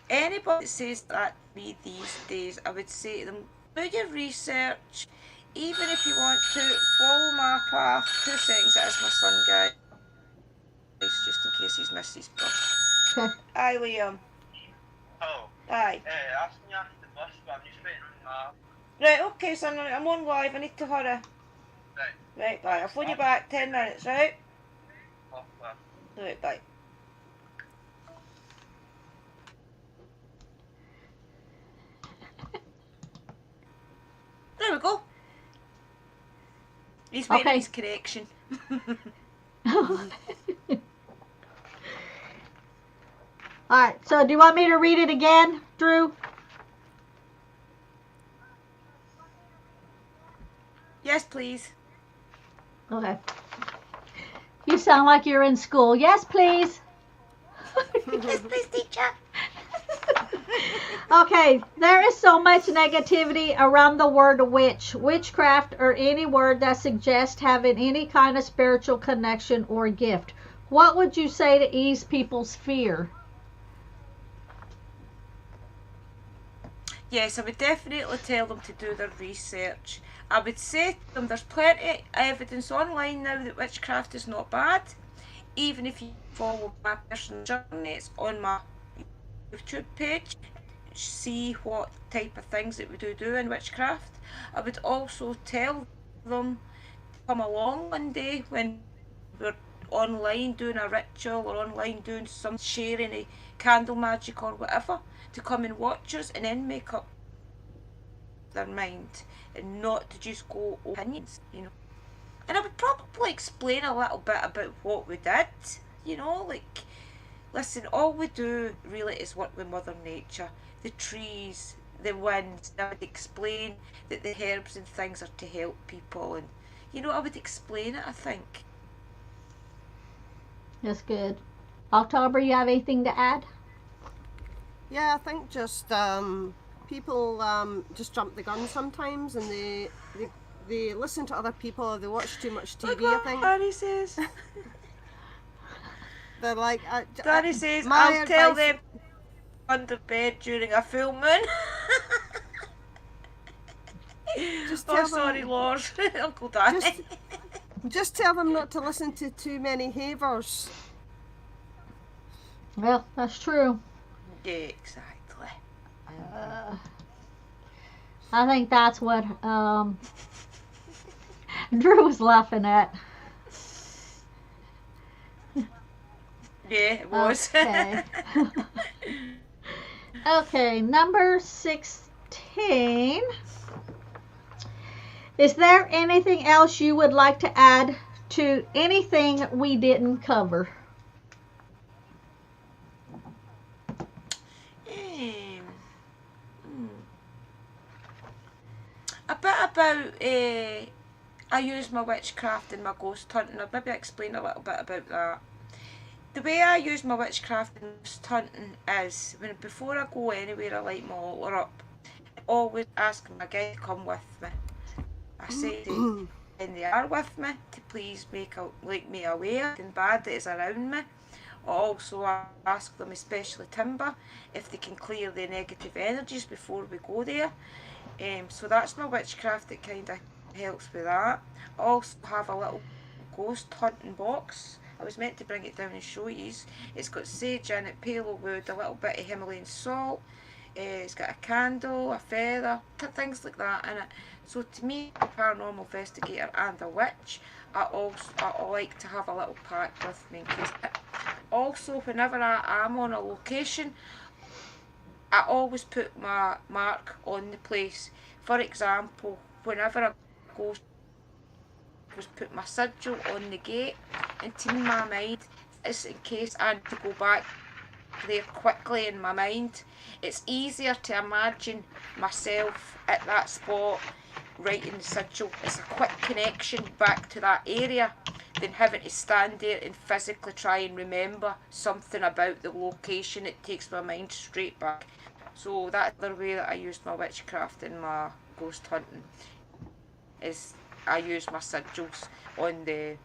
Anybody that says that to me these days, I would say to them, do your research. Even if you want to follow my path. 2 seconds, that is my son, guys. Just in case he's missed his bus. Okay. Hi, Liam. Oh, Hi. asking you after the bus, but I'm just waiting on Right, okay, son, I'm on live. I need to hurry. Right. Right, bye. I'll phone you back 10 minutes, right? Oh, well. Right, bye. There we go. He's making Okay. his correction. Alright, so do you want me to read it again, Drew? Yes, please. Okay. You sound like you're in school. Yes, please. Yes, please, teacher. Okay, there is so much negativity around the word witch, witchcraft, or any word that suggests having any kind of spiritual connection or gift. What would you say to ease people's fear? Yes, I would definitely tell them to do their research. I would say to them there's plenty of evidence online now that witchcraft is not bad. Even if you follow my personal journey, it's on my YouTube page. See what type of things that we do in witchcraft. I would also tell them to come along one day when we're online doing a ritual or online doing some sharing a candle magic or whatever, to come and watch us and then make up their mind and not to just go opinions, you know. And I would probably explain a little bit about what we did, you know, like, listen, all we do really is work with Mother Nature, the trees, the winds. I would explain that the herbs and things are to help people, and, you know, I would explain it, I think. That's good. October, you have anything to add? Yeah, I think just people just jump the gun sometimes, and they listen to other people, or they watch too much TV. Look what I think Danny says. they're like, Danny says, my I'll tell advice- them under bed during a full moon. Just Oh, tell sorry, them, Lord. Uncle Danny. just tell them not to listen to too many havers. Well, that's true. Yeah, exactly. I think that's what Drew was laughing at. Yeah, it was. Okay. Okay, number 16. Is there anything else you would like to add to anything we didn't cover? A bit about I use my witchcraft and my ghost hunting. I'll maybe explain a little bit about that. The way I use my witchcraft and ghost hunting is, before I go anywhere, I light my altar up. always ask my guy to come with me. I say to when they are with me to please make me aware and bad that is around me. I also ask them, especially Timber, if they can clear the negative energies before we go there. So that's my witchcraft that kind of helps with that. I also have a little ghost hunting box. I was meant to bring it down and show you. It's got sage in it, palo wood, a little bit of Himalayan salt. It's got a candle, a feather, things like that in it. So to me, a paranormal investigator and a witch, I like to have a little pack with me in case. Also, whenever I am on a location, I always put my mark on the place. For example, whenever I go, I always put my sigil on the gate, and to my mind, it's in case I need to go back there quickly in my mind. It's easier to imagine myself at that spot writing the sigil. It's a quick connection back to that area than having to stand there and physically try and remember something about the location. It takes my mind straight back. So that's the way that I use my witchcraft and my ghost hunting, is I use my sigils on the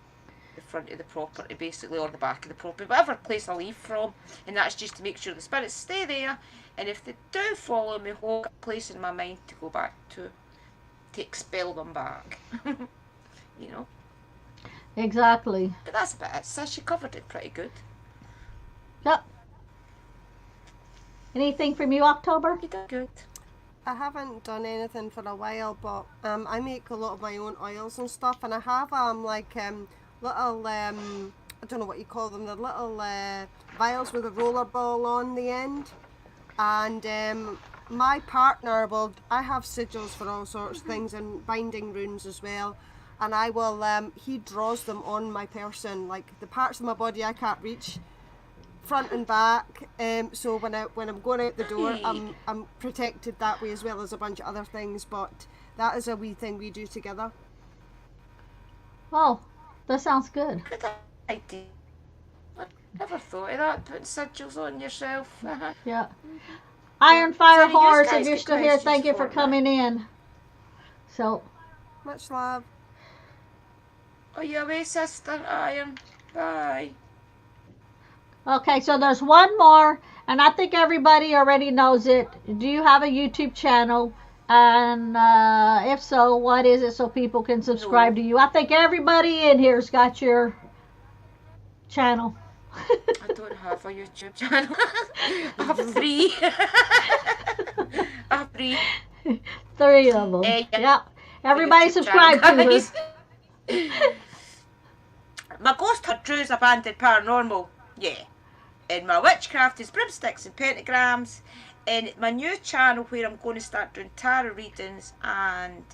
front of the property basically, or the back of the property, whatever place I leave from, and that's just to make sure the spirits stay there, and if they do follow me home, I've a place in my mind to go back to expel them back. You know. Exactly. But that's about it. So she covered it pretty good. Yep. Anything from you, October? You did good. I haven't done anything for a while, but I make a lot of my own oils and stuff, and I have little I don't know what you call them, the little vials with a roller ball on the end, and my partner will. I have sigils for all sorts of things and binding runes as well, and I will. He draws them on my person, like the parts of my body I can't reach, front and back. So when I'm going out the door, I'm protected that way, as well as a bunch of other things. But that is a wee thing we do together. Oh, that sounds good. Good idea. I never thought of that, putting sigils on yourself. Yeah. Iron Fire Sarah, you Horse, guys if you're get still here, questions thank you for for me? coming in. So, Much love. Oh, you away, sister Iron? Bye. okay, so there's one more, and I think everybody already knows it. Do you have a YouTube channel? And if so, what is it so people can subscribe to you? I think everybody in here's got your channel. I don't have a YouTube channel. I have 3. I have 3. 3 of them. Yeah. Yep. Everybody YouTube subscribe channel, to guys. her. My ghost hunt Drew's Abandoned Paranormal. Yeah. And my witchcraft is broomsticks and pentagrams. And my new channel where I'm going to start doing tarot readings and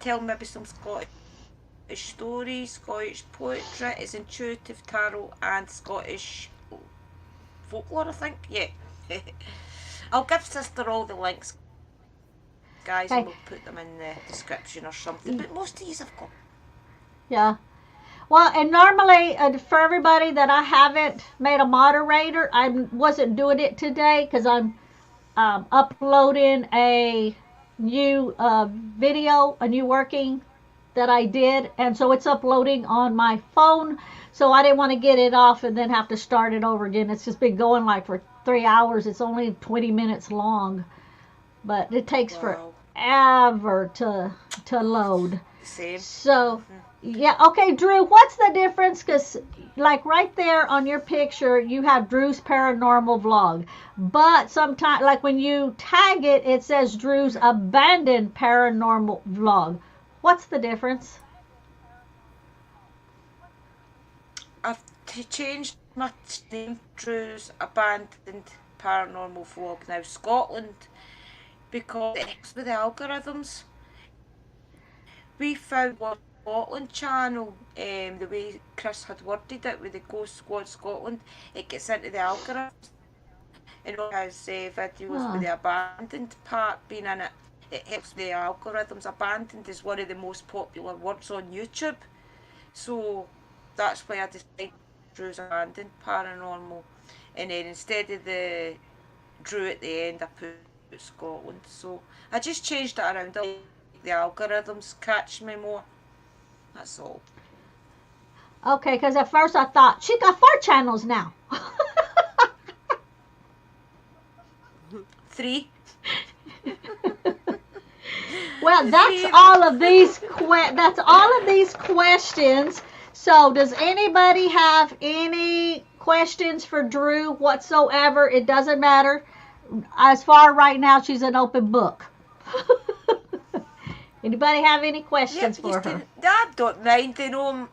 tell maybe some Scottish stories, Scottish poetry, is Intuitive Tarot and Scottish folklore, I think. Yeah. I'll give sister all the links, guys, and we'll put them in the description or something. But most of these have got. Yeah. Well, and normally for everybody that I haven't made a moderator, I wasn't doing it today because I'm uploading a new video, a new working that I did, and so it's uploading on my phone. So I didn't want to get it off and then have to start it over again. It's just been going like for 3 hours. It's only 20 minutes long, but it takes forever to load. Same. So. Yeah, okay, Drew, what's the difference? Because, like, right there on your picture, you have Drew's Paranormal Vlog. But sometimes, like, when you tag it, it says Drew's Abandoned Paranormal Vlog. What's the difference? I've changed my name to Drew's Abandoned Paranormal Vlog now, Scotland, because it helps with the algorithms. We found one Scotland channel, the way Chris had worded it with the Ghost Squad Scotland, it gets into the algorithms, and all his videos with the abandoned part being in it, it helps the algorithms. Abandoned is one of the most popular words on YouTube, so that's why I decided Drew's Abandoned Paranormal, and then instead of the Drew at the end, I put Scotland. So I just changed it around. I like the algorithms catch me more. That's all. Okay, because at first I thought she got 4 channels now. 3. Well, that's Three. all of these questions. So, does anybody have any questions for Drew whatsoever? It doesn't matter. As far right now, she's an open book. Anybody have any questions Yep, for her? I don't mind. You know,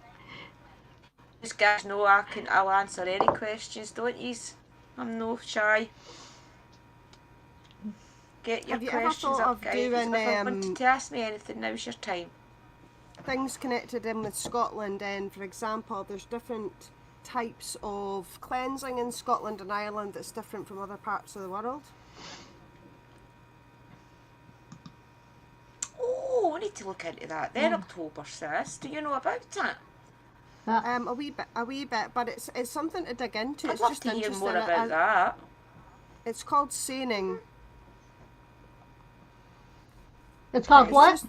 these guys know I'll answer any questions, don't yous? I'm no shy. Get your Have you ever questions thought up, of guys. If you ever wanted doing to ask me anything, now's your time. things connected in with Scotland? And for example, there's different types of cleansing in Scotland and Ireland that's different from other parts of the world. Oh, I need to look into that then. October, sis. Do you know about that? A wee bit, but it's something to dig into. I'd It's love just to hear interesting. more about that. It's called seining. It's called It's what? just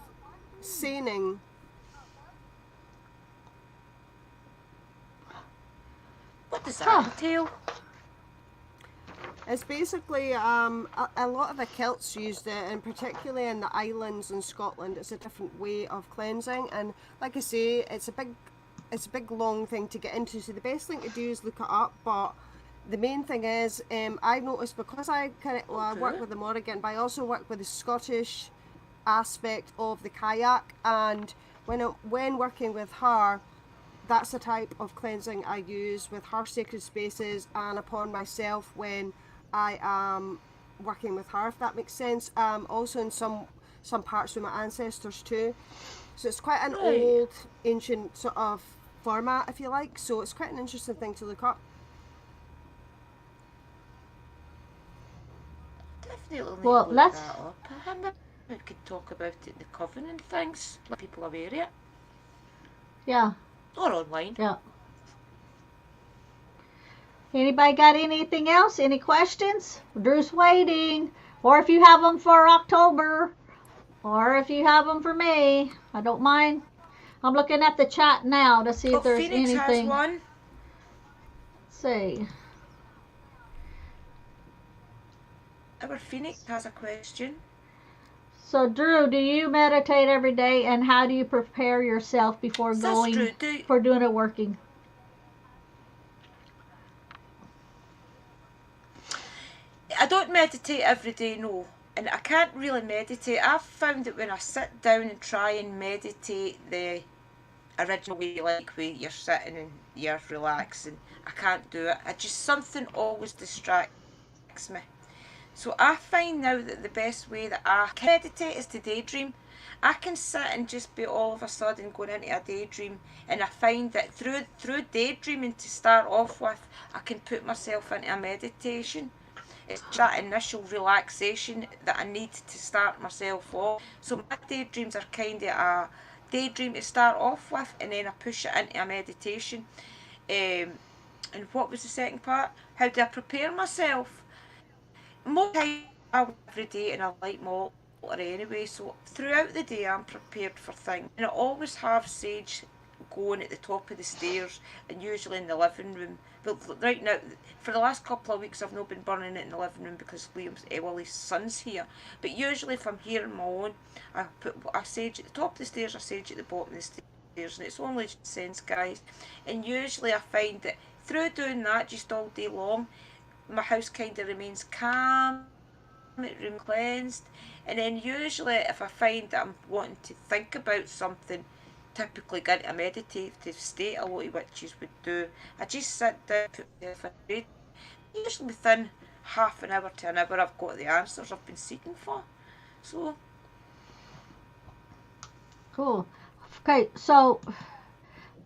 seining. What does that entail? It's basically a lot of the Celts used it, and particularly in the islands in Scotland, it's a different way of cleansing. And like I say, it's a big long thing to get into. So the best thing to do is look it up. But the main thing is, I've noticed because I I work with the Morrigan, but I also work with the Scottish aspect of the kayak. And when working with her, that's the type of cleansing I use with her sacred spaces and upon myself when I am working with her, if that makes sense. Also in some parts with my ancestors too. So it's quite an old, ancient sort of format, if you like. So it's quite an interesting thing to look up. Definitely need Well, to look let's- that up. I maybe we could talk about it in the coven and things. Let people aware of it. Yeah, Or online. yeah. Anybody got anything else? Any questions? Drew's waiting. Or if you have them for October. Or if you have them for me. I don't mind. I'm looking at the chat now to see if there's Phoenix anything. has one. Let's see. Our Phoenix has a question. So, Drew, do you meditate every day, and how do you prepare yourself before Sis going Drew, for doing it working? I don't meditate every day, no. And I can't really meditate. I've found that when I sit down and try and meditate the original way, like where you're sitting and you're relaxing, I can't do it. Something always distracts me. So I find now that the best way that I can meditate is to daydream. I can sit and just be all of a sudden going into a daydream, and I find that through daydreaming to start off with, I can put myself into a meditation. It's that initial relaxation that I need to start myself off. So my daydreams are kind of a daydream to start off with, and then I push it into a meditation. And what was the second part? How do I prepare myself? Most time I work every day and I like my altar anyway, so throughout the day I'm prepared for things. And I always have sage going at the top of the stairs and usually in the living room. But right now, for the last couple of weeks I've not been burning it in the living room because Willie's son's here. But usually if I'm here on my own, I put a sage at the top of the stairs, a sage at the bottom of the stairs, and it's only sense, guys. And usually I find that through doing that just all day long, my house kind of remains calm, it remains cleansed, and then usually if I find that I'm wanting to think about something, typically get into a meditative state, a lot of witches would do, I just sit down, put myself in bed. Usually within half an hour to an hour I've got the answers I've been seeking for. So Cool. Okay, so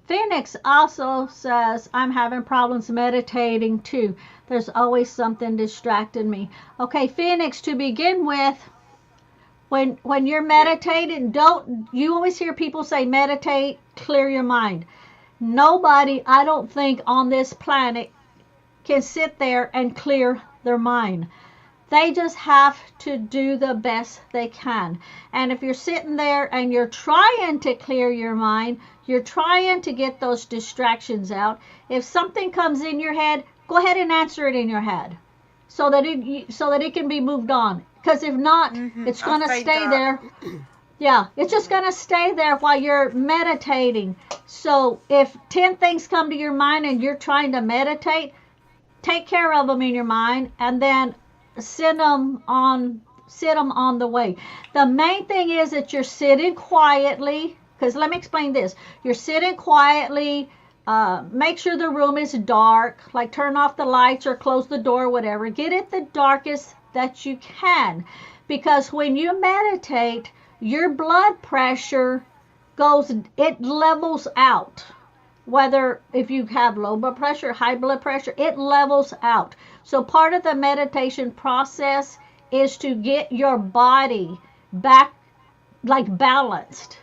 Phoenix also says, I'm having problems meditating too. There's always something distracting me. Okay, Phoenix, to begin with, when you're meditating, you always hear people say meditate, clear your mind. Nobody, I don't think, on this planet can sit there and clear their mind. They just have to do the best they can. And if you're sitting there and you're trying to clear your mind, you're trying to get those distractions out, if something comes in your head, go ahead and answer it in your head so that it can be moved on. Because if not, it's going to stay there. Yeah, it's just going to stay there while you're meditating. So if 10 things come to your mind and you're trying to meditate, take care of them in your mind and then sit them on the way. The main thing is that you're sitting quietly, because let me explain this. You're sitting quietly, make sure the room is dark, like turn off the lights or close the door, whatever. Get it the darkest that you can, because when you meditate, your blood pressure it levels out. Whether if you have low blood pressure, high blood pressure, it levels out. So part of the meditation process is to get your body back like balanced.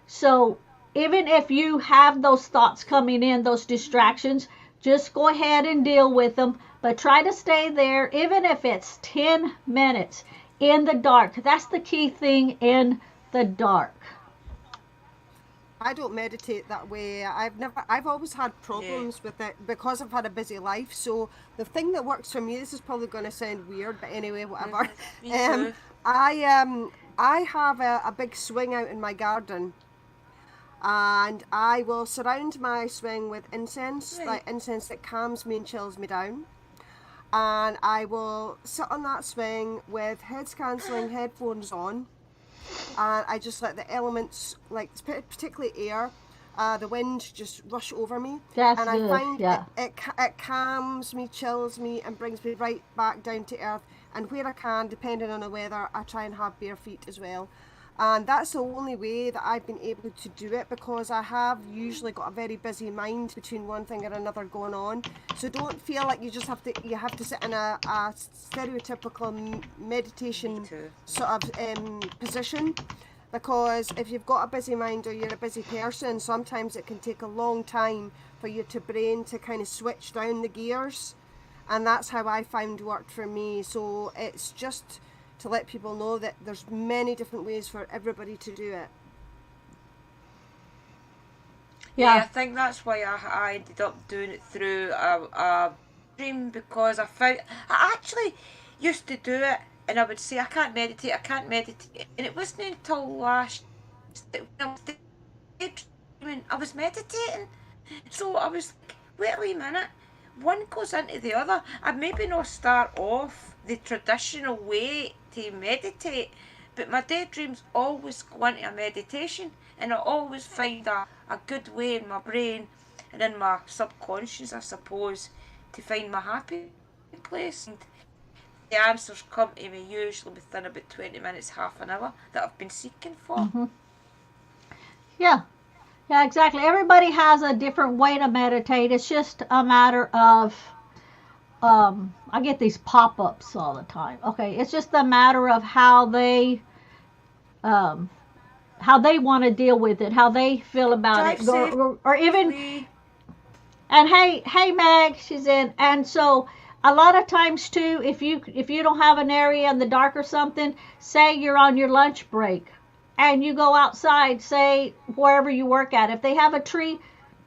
So even if you have those thoughts coming in, those distractions, just go ahead and deal with them, but try to stay there, even if it's 10 minutes in the dark. That's the key thing, in the dark. I don't meditate that way. I've always had problems with it because I've had a busy life. So the thing that works for me, this is probably going to sound weird, but anyway, whatever. Me too. I have a big swing out in my garden, and I will surround my swing with incense, like incense that calms me and chills me down. And I will sit on that swing with heads cancelling headphones on. And I just let the elements, like particularly air, the wind, just rush over me. That's and good. I find Yeah. it calms me, chills me, and brings me right back down to earth. And where I can, depending on the weather, I try and have bare feet as well. And that's the only way that I've been able to do it, because I have usually got a very busy mind between one thing or another going on. So don't feel like you have to sit in a stereotypical meditation sort of position, because if you've got a busy mind or you're a busy person, sometimes it can take a long time for your brain to kind of switch down the gears, and that's how I found worked for me. So it's just to let people know that there's many different ways for everybody to do it. Yeah, I think that's why I ended up doing it through a dream, because I actually used to do it and I would say I can't meditate, and it wasn't until last that when I was daydreaming, I was meditating. So I was like, wait a wee minute, one goes into the other. I'd maybe not start off the traditional way to meditate, but my daydreams always go into a meditation, and I always find a good way in my brain and in my subconscious, I suppose, to find my happy place. And the answers come to me usually within about 20 minutes, half an hour, that I've been seeking for. Mm-hmm. Yeah, exactly. Everybody has a different way to meditate. It's just a matter of I get these pop-ups all the time. Okay, it's just a matter of how they want to deal with it, how they feel about it, or even. And hey, Meg, she's in. And so a lot of times too, if you don't have an area in the dark or something, say you're on your lunch break, and you go outside, say wherever you work at. If they have a tree,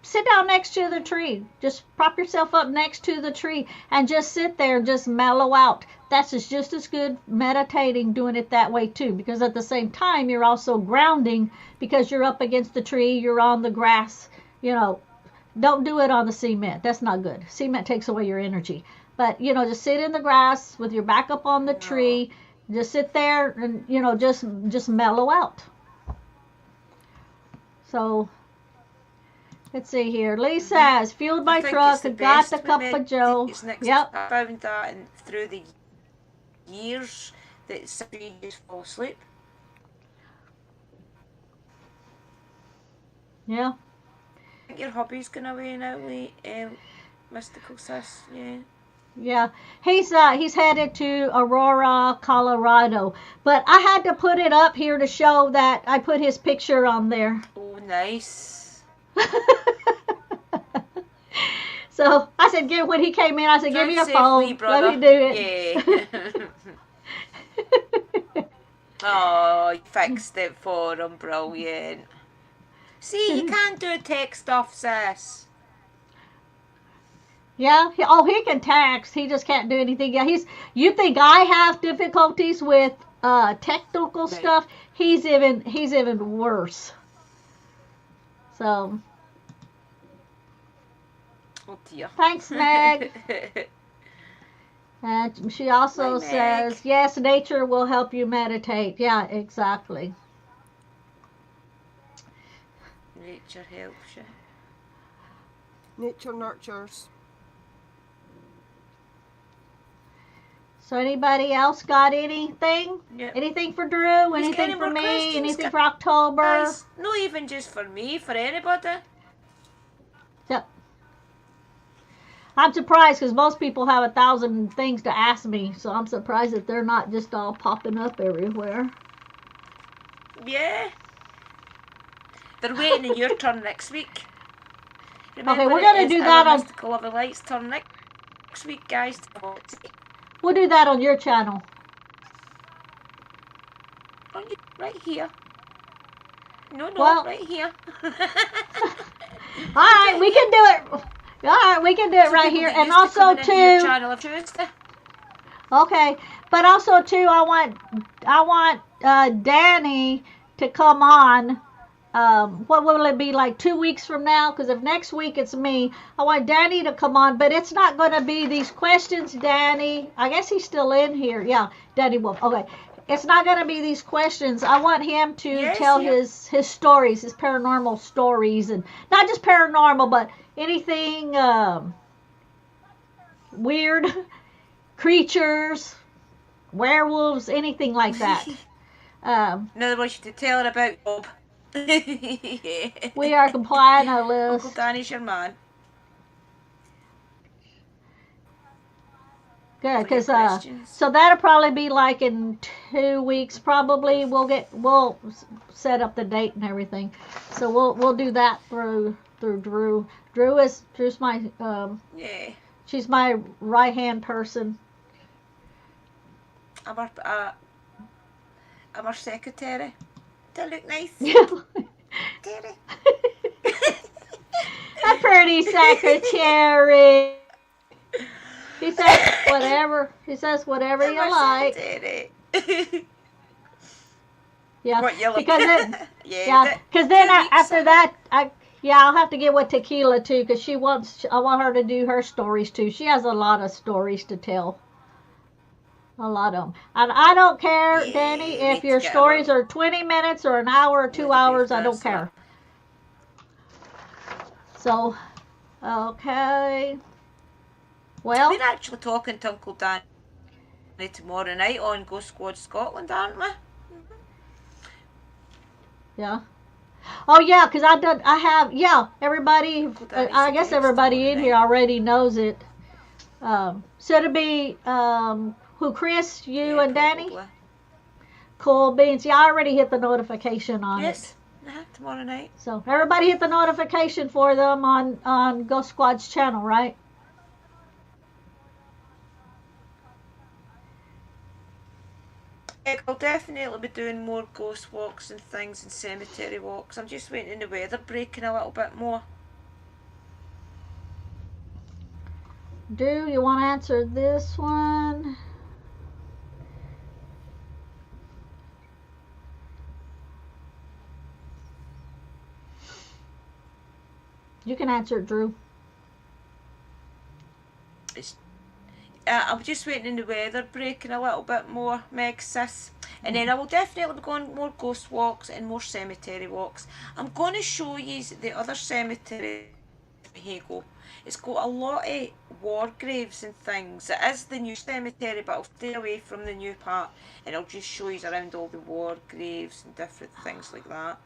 sit down next to the tree. Just prop yourself up next to the tree and just sit there and just mellow out. That's just as good meditating, doing it that way too, because at the same time you're also grounding, because you're up against the tree, you're on the grass. Don't do it on the cement. That's not good. Cement takes away your energy. But just sit in the grass with your back up on the tree. Just sit there and just mellow out. So let's see here. Lee says, fueled my truck, got the cup of Joe. Yep. I found that through the years that somebody just fall asleep. Yeah. I think your hobby's going away now, Lee. Mystical sis, yeah. Yeah, he's headed to Aurora, Colorado. But I had to put it up here to show that I put his picture on there. Oh, nice. So I said, when he came in, I said, give me a phone. Let me do it. Yeah. Oh, you fixed it for him. Brilliant. See, you can do tech stuff, sis. Yeah. He can text. He just can't do anything. Yeah. You think I have difficulties with technical Right. stuff? He's even worse. So Oh dear. thanks, Meg. And she also Bye, Meg. says, yes, nature will help you meditate. Yeah, exactly. Nature helps you. Nature nurtures. So anybody else got anything? Yep. Anything for Drew? Who's got Anything any for more me? questions, Anything for October? Guys, not even just for me, for anybody. Yep. I'm surprised because most people have 1,000 things to ask me, so I'm surprised that they're not just all popping up everywhere. Yeah. They're waiting in your turn next week. Remember, Okay, we're gonna it is do our that on. Mystical of the Light's turn next week, guys. We'll do that on your channel. Right here. No, Well- right here. All right, we can do it. All right, we can do it right here, and also too. Channel of Tuesday. Okay, but also too, I want Danny to come on. What will it be, like 2 weeks from now? Because if next week it's me, I want Danny to come on, but it's not going to be these questions, Danny. I guess he's still in here. Yeah, Danny Wolf. Okay. It's not going to be these questions. I want him to tell his stories, his paranormal stories, and not just paranormal, but anything weird, creatures, werewolves, anything like that. In other words, to tell her about Bob. We are complying our Uncle list. Danny's your man. Good, For your because questions. so that'll probably be like in 2 weeks. Probably we'll set up the date and everything. So we'll do that through Drew. Drew's my Yeah. she's my right hand person. I'm our secretary. Do I look nice? Secretary? A pretty secretary. He says whatever. He says whatever you I'm our like. secretary. Yeah, What you like? because then Yeah. because then 2 weeks, after that I'll have to get with Tequila too, because I want her to do her stories too. She has a lot of stories to tell. A lot of them. And I don't care, Yeah, Danny, we if your together. stories are 20 minutes or an hour or 2 hours. I don't care. So, okay. Well, We're actually talking to Uncle Danny tomorrow night on Ghost Squad Scotland, aren't we? yeah. Oh yeah, because everybody. I guess everybody in here already knows it. So it'll be who? Chris, you, and Danny. Probably. Cool beans. Yeah, I already hit the notification on Yes. it. Tomorrow night. So everybody hit the notification for them on Ghost Squad's channel, right? I'll definitely be doing more ghost walks and things and cemetery walks. I'm just waiting on the weather breaking a little bit more. Do you want to answer this one? You can answer it, Drew. I'm just waiting on the weather breaking a little bit more, Meg sis. And then I will definitely be going more ghost walks and more cemetery walks. I'm going to show you the other cemetery in Hego. It's got a lot of war graves and things. It is the new cemetery, but I'll stay away from the new part and I'll just show you around all the war graves and different things like that.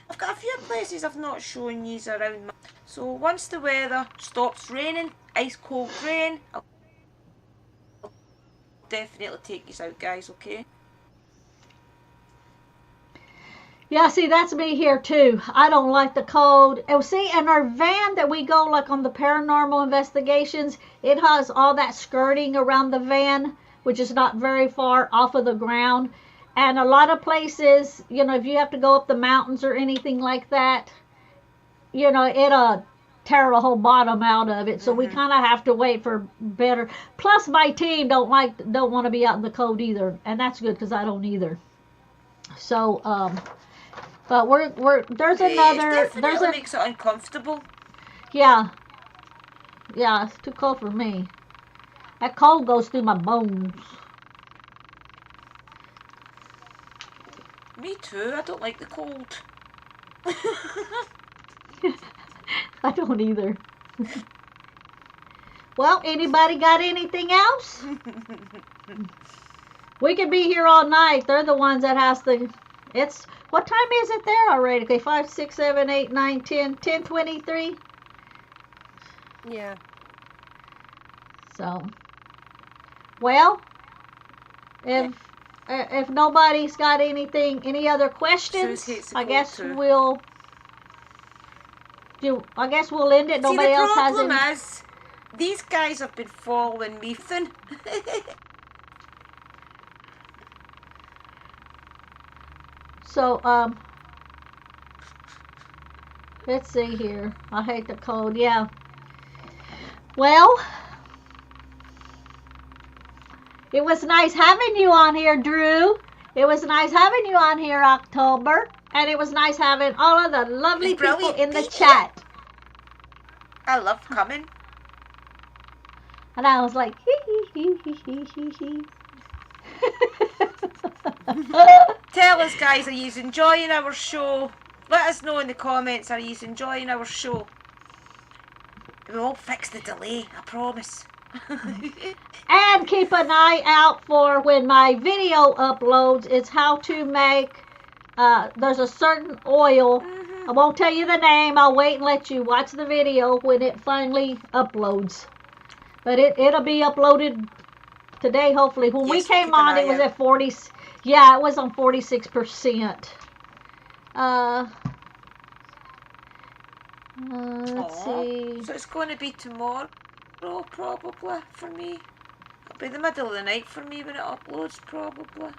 I've got a few places I've not shown you around. So once the weather stops raining, ice cold rain, I'll definitely take you out, guys, okay? Yeah, see, that's me here too. I don't like the cold. Oh, see, and our van that we go like on the paranormal investigations, it has all that skirting around the van which is not very far off of the ground. And a lot of places, you know, if you have to go up the mountains or anything like that, you know, it'll tear the whole bottom out of it. So we kind of have to wait for better. Plus, my team don't want to be out in the cold either, and that's good because I don't either. So, but there's another. It There's definitely a makes it uncomfortable. yeah, yeah. It's too cold for me. That cold goes through my bones. Me too. I don't like the cold. I don't either. Well, anybody got anything else? We could be here all night. They're the ones that has the. It's what time is it there already? Okay, 5, 6, 7, 8, 9, 10, 10:23. Yeah. So, well, if nobody's got any other questions, Suze hates the I cold guess too. we'll end it. See, Nobody the else has problem any. is, these guys have been following me thin. So, let's see here. I hate the cold. Yeah. Well, it was nice having you on here, Drew. It was nice having you on here, October. And it was nice having all of the lovely It's people brilliant in the being chat. I love coming. And I was like, hee hee hee hee hee hee. Tell us, guys, are you enjoying our show? Let us know in the comments, are you enjoying our show? We'll fix the delay, I promise. And keep an eye out for when my video uploads. It's how to make, there's a certain oil. I won't tell you the name. I'll wait and let you watch the video when it finally uploads. But it'll be uploaded today, hopefully. When we Yes, came keep an on, it eye was out. at 40. Yeah, it was on 46%. Let's Aw. see. So it's going to be tomorrow, probably, for me. It'll be the middle of the night for me when it uploads, probably.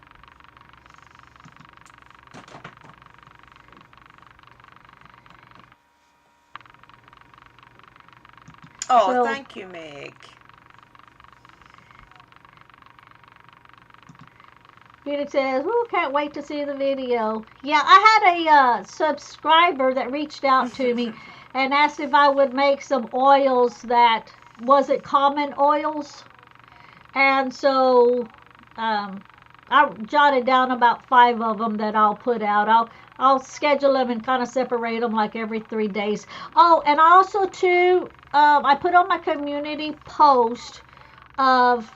Oh, So- thank you, Meg. Felix says, "Ooh, can't wait to see the video." Yeah, I had a subscriber that reached out to me and asked if I would make some oils that wasn't common oils. And so I jotted down about 5 of them that I'll put out. I'll schedule them and kind of separate them like every 3 days. Oh, and also too, I put on my community post of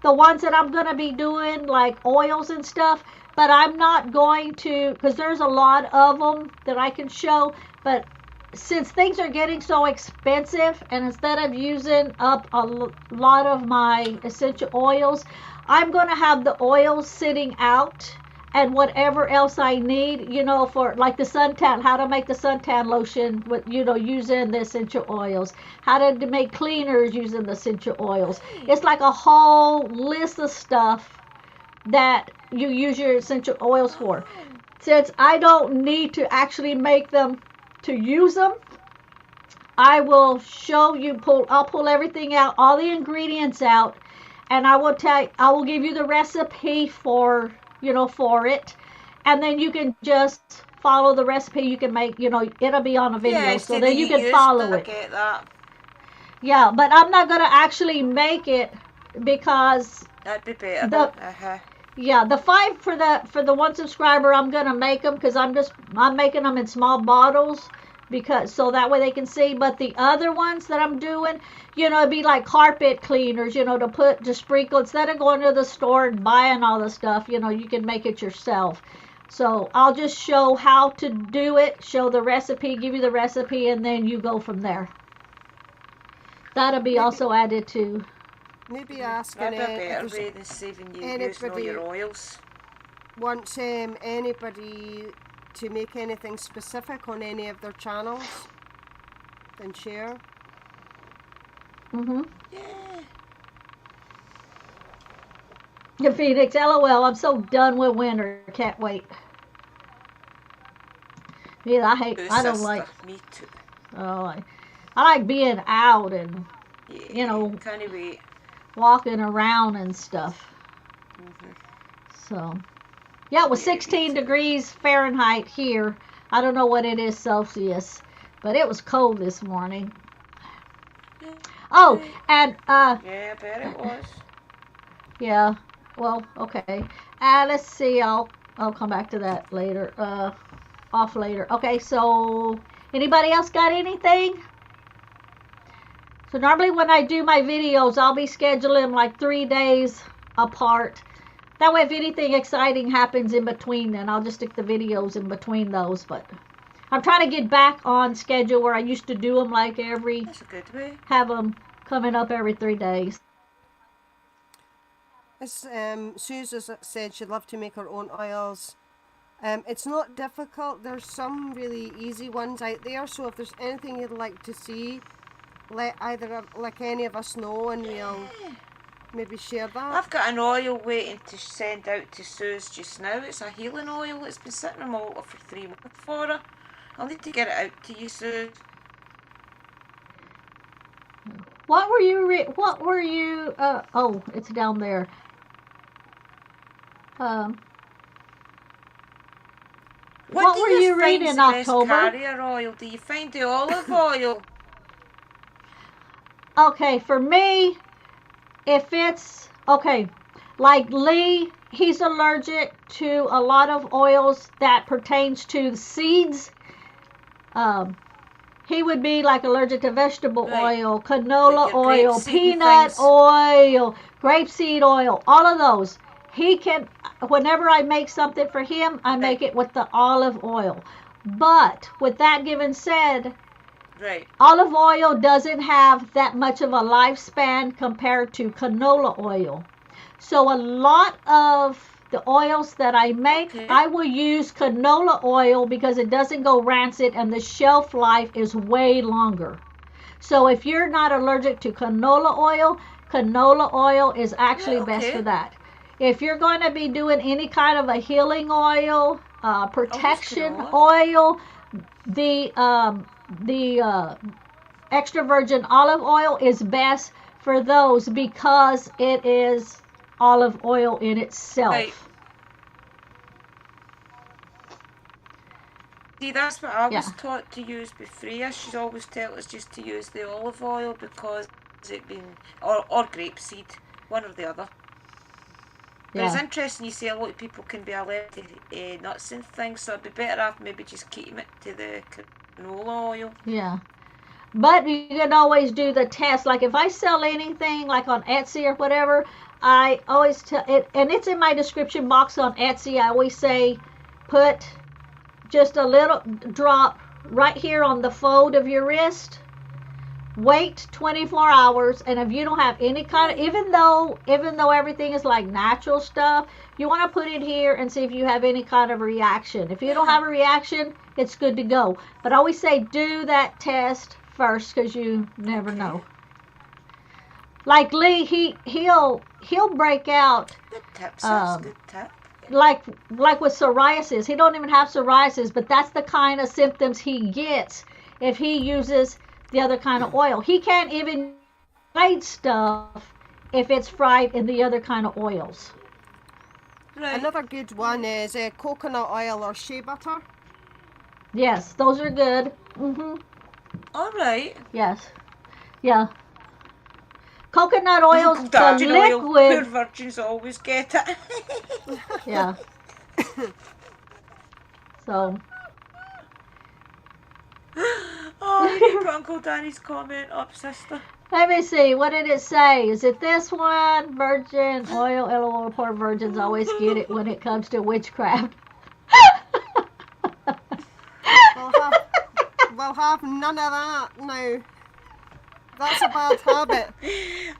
the ones that I'm going to be doing, like oils and stuff, but I'm not going to, because there's a lot of them that I can show, but since things are getting so expensive, and instead of using up a lot of my essential oils, I'm going to have the oils sitting out, and whatever else I need, you know, for like the suntan, how to make the suntan lotion with, you know, using the essential oils, how to make cleaners using the essential oils. It's like a whole list of stuff that you use your essential oils for. Since I don't need to actually make them to use them, I will show you, I'll pull everything out, all the ingredients out, and I will give you the recipe for, you know, for it, and then you can just follow the recipe. You can make, you know, it'll be on a video, Yeah, so see then that you can used follow I it. get that. Yeah, but I'm not gonna actually make it because That'd be better. the yeah, the 5 for the 1 subscriber, I'm gonna make them because I'm making them in small bottles, because so that way they can see. But the other ones that I'm doing, you know, it'd be like carpet cleaners, you know, to sprinkle, instead of going to the store and buying all the stuff, you know, you can make it yourself. So I'll just show how to do it, show the recipe, give you the recipe, and then you go from there. That'll be also added to. Maybe asking That'd be a if better there's way than saving you using all anybody- your oils. wants anybody to make anything specific on any of their channels, then share. Mhm. Yeah. Phoenix, LOL. I'm so done with winter. Can't wait. Yeah, Too, I don't like. sister. Me too. Oh, I like being out and Yeah, know can't wait. walking around and stuff. Mhm. So yeah, it was Yeah, me 16 too. degrees Fahrenheit here. I don't know what it is Celsius, but it was cold this morning. Oh, Right. and Yeah, I bet it was. yeah. Well, okay. Let's see. I'll come back to that later. Off later. Okay. So anybody else got anything? So normally when I do my videos, I'll be scheduling like 3 days apart. That way, if anything exciting happens in between, then I'll just stick the videos in between those. But I'm trying to get back on schedule where I used to do them like That's a good way. have them coming up every 3 days. As Suze said, she'd love to make her own oils. It's not difficult. There's some really easy ones out there. So if there's anything you'd like to see, let like any of us know, and we'll Yeah. maybe share that. I've got an oil waiting to send out to Suze just now. It's a healing oil. It's been sitting in my water for 3 months for her. I'll need to get it out to you, Suze. What were you? What were you? Oh, it's down there. Um, What what do were you you find's reading, the best October? carrier oil? Do you find the olive oil? Okay, for me, if it's okay, like Lee, he's allergic to a lot of oils that pertains to seeds. Um, he would be like allergic to vegetable Right. oil, Like canola your oil, grapeseed and peanut things. oil, grapeseed oil, all of those. He can, whenever I make something for him, I make Right. it with the olive oil. But with that given said, Right. olive oil doesn't have that much of a lifespan compared to canola oil. So a lot of the oils that I make, Okay. I will use canola oil because it doesn't go rancid and the shelf life is way longer. So if you're not allergic to canola oil is Right, actually best for okay. that. If you're going to be doing any kind of a healing oil, I'll use protection canola. oil, the extra virgin olive oil is best for those because it is olive oil in Right. itself. See, that's what I Yeah, was taught to use by Freya. She's always tell us just to use the olive oil because it been or grapeseed, one or the other. But it's yeah, interesting you say a lot of people can be allergic to nuts and things, so it'd be better off maybe just keeping it to the canola oil. yeah. But you can always do the test. Like if I sell anything like on Etsy or whatever, I always tell it, and it's in my description box on Etsy. I always say, put just a little drop right here on the fold of your wrist. Wait 24 hours, and if you don't have any kind of, even though everything is like natural stuff, you want to put it here and see if you have any kind of reaction. If you don't have a reaction, it's good to go. But I always say do that test first because you never Okay. know. Like Lee, he'll break out Good tip, sis. um, Good tip. like with psoriasis. He don't even have psoriasis, but that's the kind of symptoms he gets if he uses the other kind of oil. He can't even fried stuff if it's fried in the other kind of oils. Right. Another good one is coconut oil or shea butter. Yes, those are good. All right. Yes. Yeah. Coconut oil's Uncle the Virgin oil. Poor liquid. virgins always get it. Yeah. So. Oh, we need to put Uncle Danny's comment up, sister. Let me see. What did it say? Is it this one? Virgin oil, LOL. Poor virgins always get it when it comes to witchcraft. We'll have, we'll have none of that now. That's a bad habit.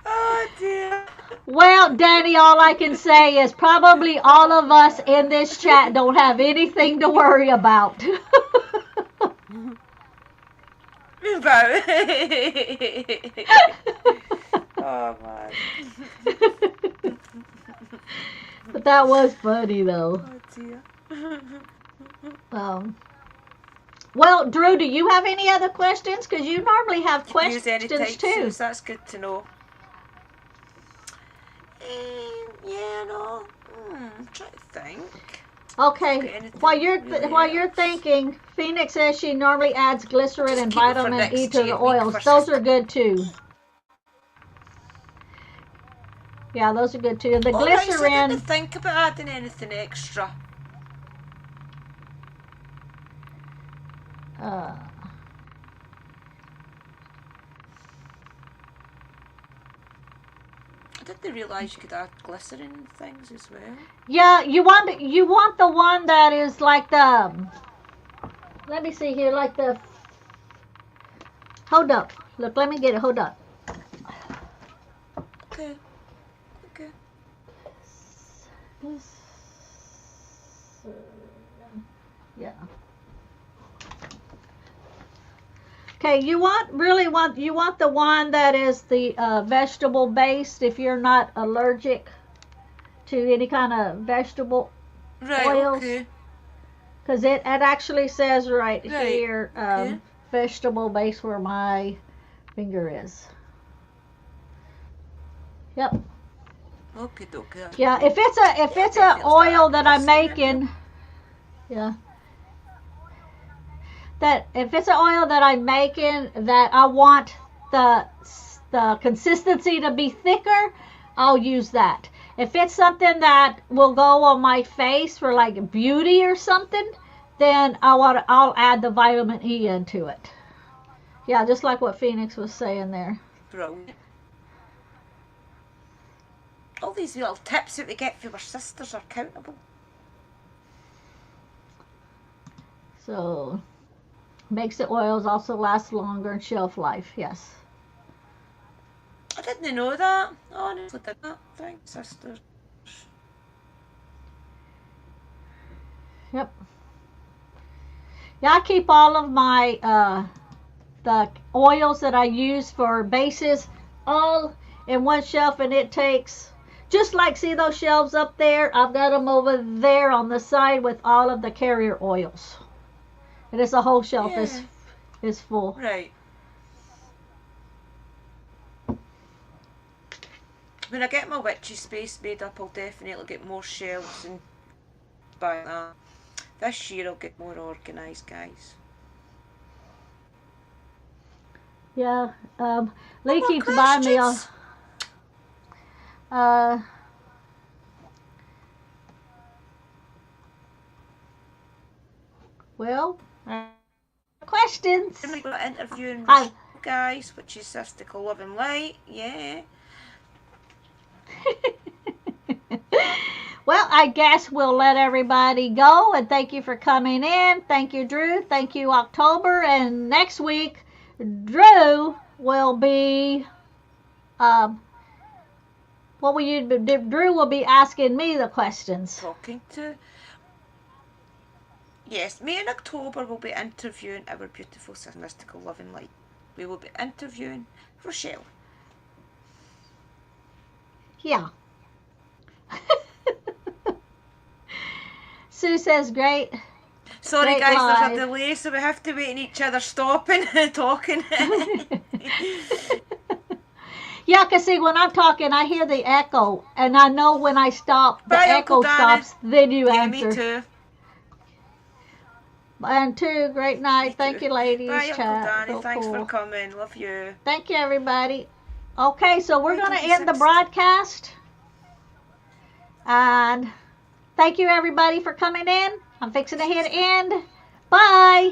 Oh dear. Well, Danny, all I can say is probably all of us in this chat don't have anything to worry about. About it. Oh man. But that was funny though. Oh dear. Well, Drew, do you have any other questions? Because you normally have Use any questions type too. shoes, that's good to know. Yeah, no. I'm trying to think. Okay. While you're thinking, Phoenix says she normally adds glycerin Just and keep it for vitamin next E to year, the week oils. for Those sister. are good too. Yeah, those are good too. The Alright, so I glycerin. didn't think about adding anything extra. I didn't realise you could add glycerin and things as well. Yeah, you want the one that is like the. Let me see here, like the. Hold up. Look, let me get it. Hold up. Okay. Okay. Yeah. Okay, you want the one that is the vegetable based if you're not allergic to any kind of vegetable Right, oils. okay. Because it actually says right Right, here, okay. vegetable base where my finger is. Yep. Okay, okay. Yeah, if it's a oil that I'm making, yeah. That if it's an oil that I'm making that I want the consistency to be thicker, I'll use that. If it's something that will go on my face for like beauty or something, then I'll add the vitamin E into it. Yeah, just like what Phoenix was saying there. Brilliant. All these little tips that we get from our sisters are countable. So, makes the oils also last longer and shelf life. Yes. I didn't know that. Honestly, did not. Thanks, sisters. Yep. Yeah, I keep all of my the oils that I use for bases all in one shelf, and it takes just like, see those shelves up there? I've got them over there on the side with all of the carrier oils, and it's a whole shelf is full. Right. When I get my witchy space made up, I'll definitely get more shelves and buy that. This year I'll get more organised, guys. Yeah. Lee more keeps buying me all. questions? Well, questions. Then we got interviewing Hi. Michelle, guys, which is Sistical Love and Light. Yeah. Well, I guess we'll let everybody go, and thank you for coming in. Thank you, Drew. Thank you, October. And next week, Drew will be, what will you do? Drew will be asking me the questions. Talking to. Yes, me in October will be interviewing our beautiful sister, Mystical Love and Light. We will be interviewing Rochelle. Yeah. Sue says great. Sorry Great guys, live. there's a delay, so we have to wait on each other stopping and talking. Yeah, because see, when I'm talking, I hear the echo, and I know when I stop, the Bye, echo Uncle Danny. stops, then you Yeah, answer. me too. And two, great night. Me Thank too. you, ladies. Bye, Uncle Chat. Danny. So Thanks cool. for coming. Love you. Thank you, everybody. Okay, so we're Bye, going to end the 26. broadcast. And thank you, everybody, for coming in. I'm fixing to hit end. Bye.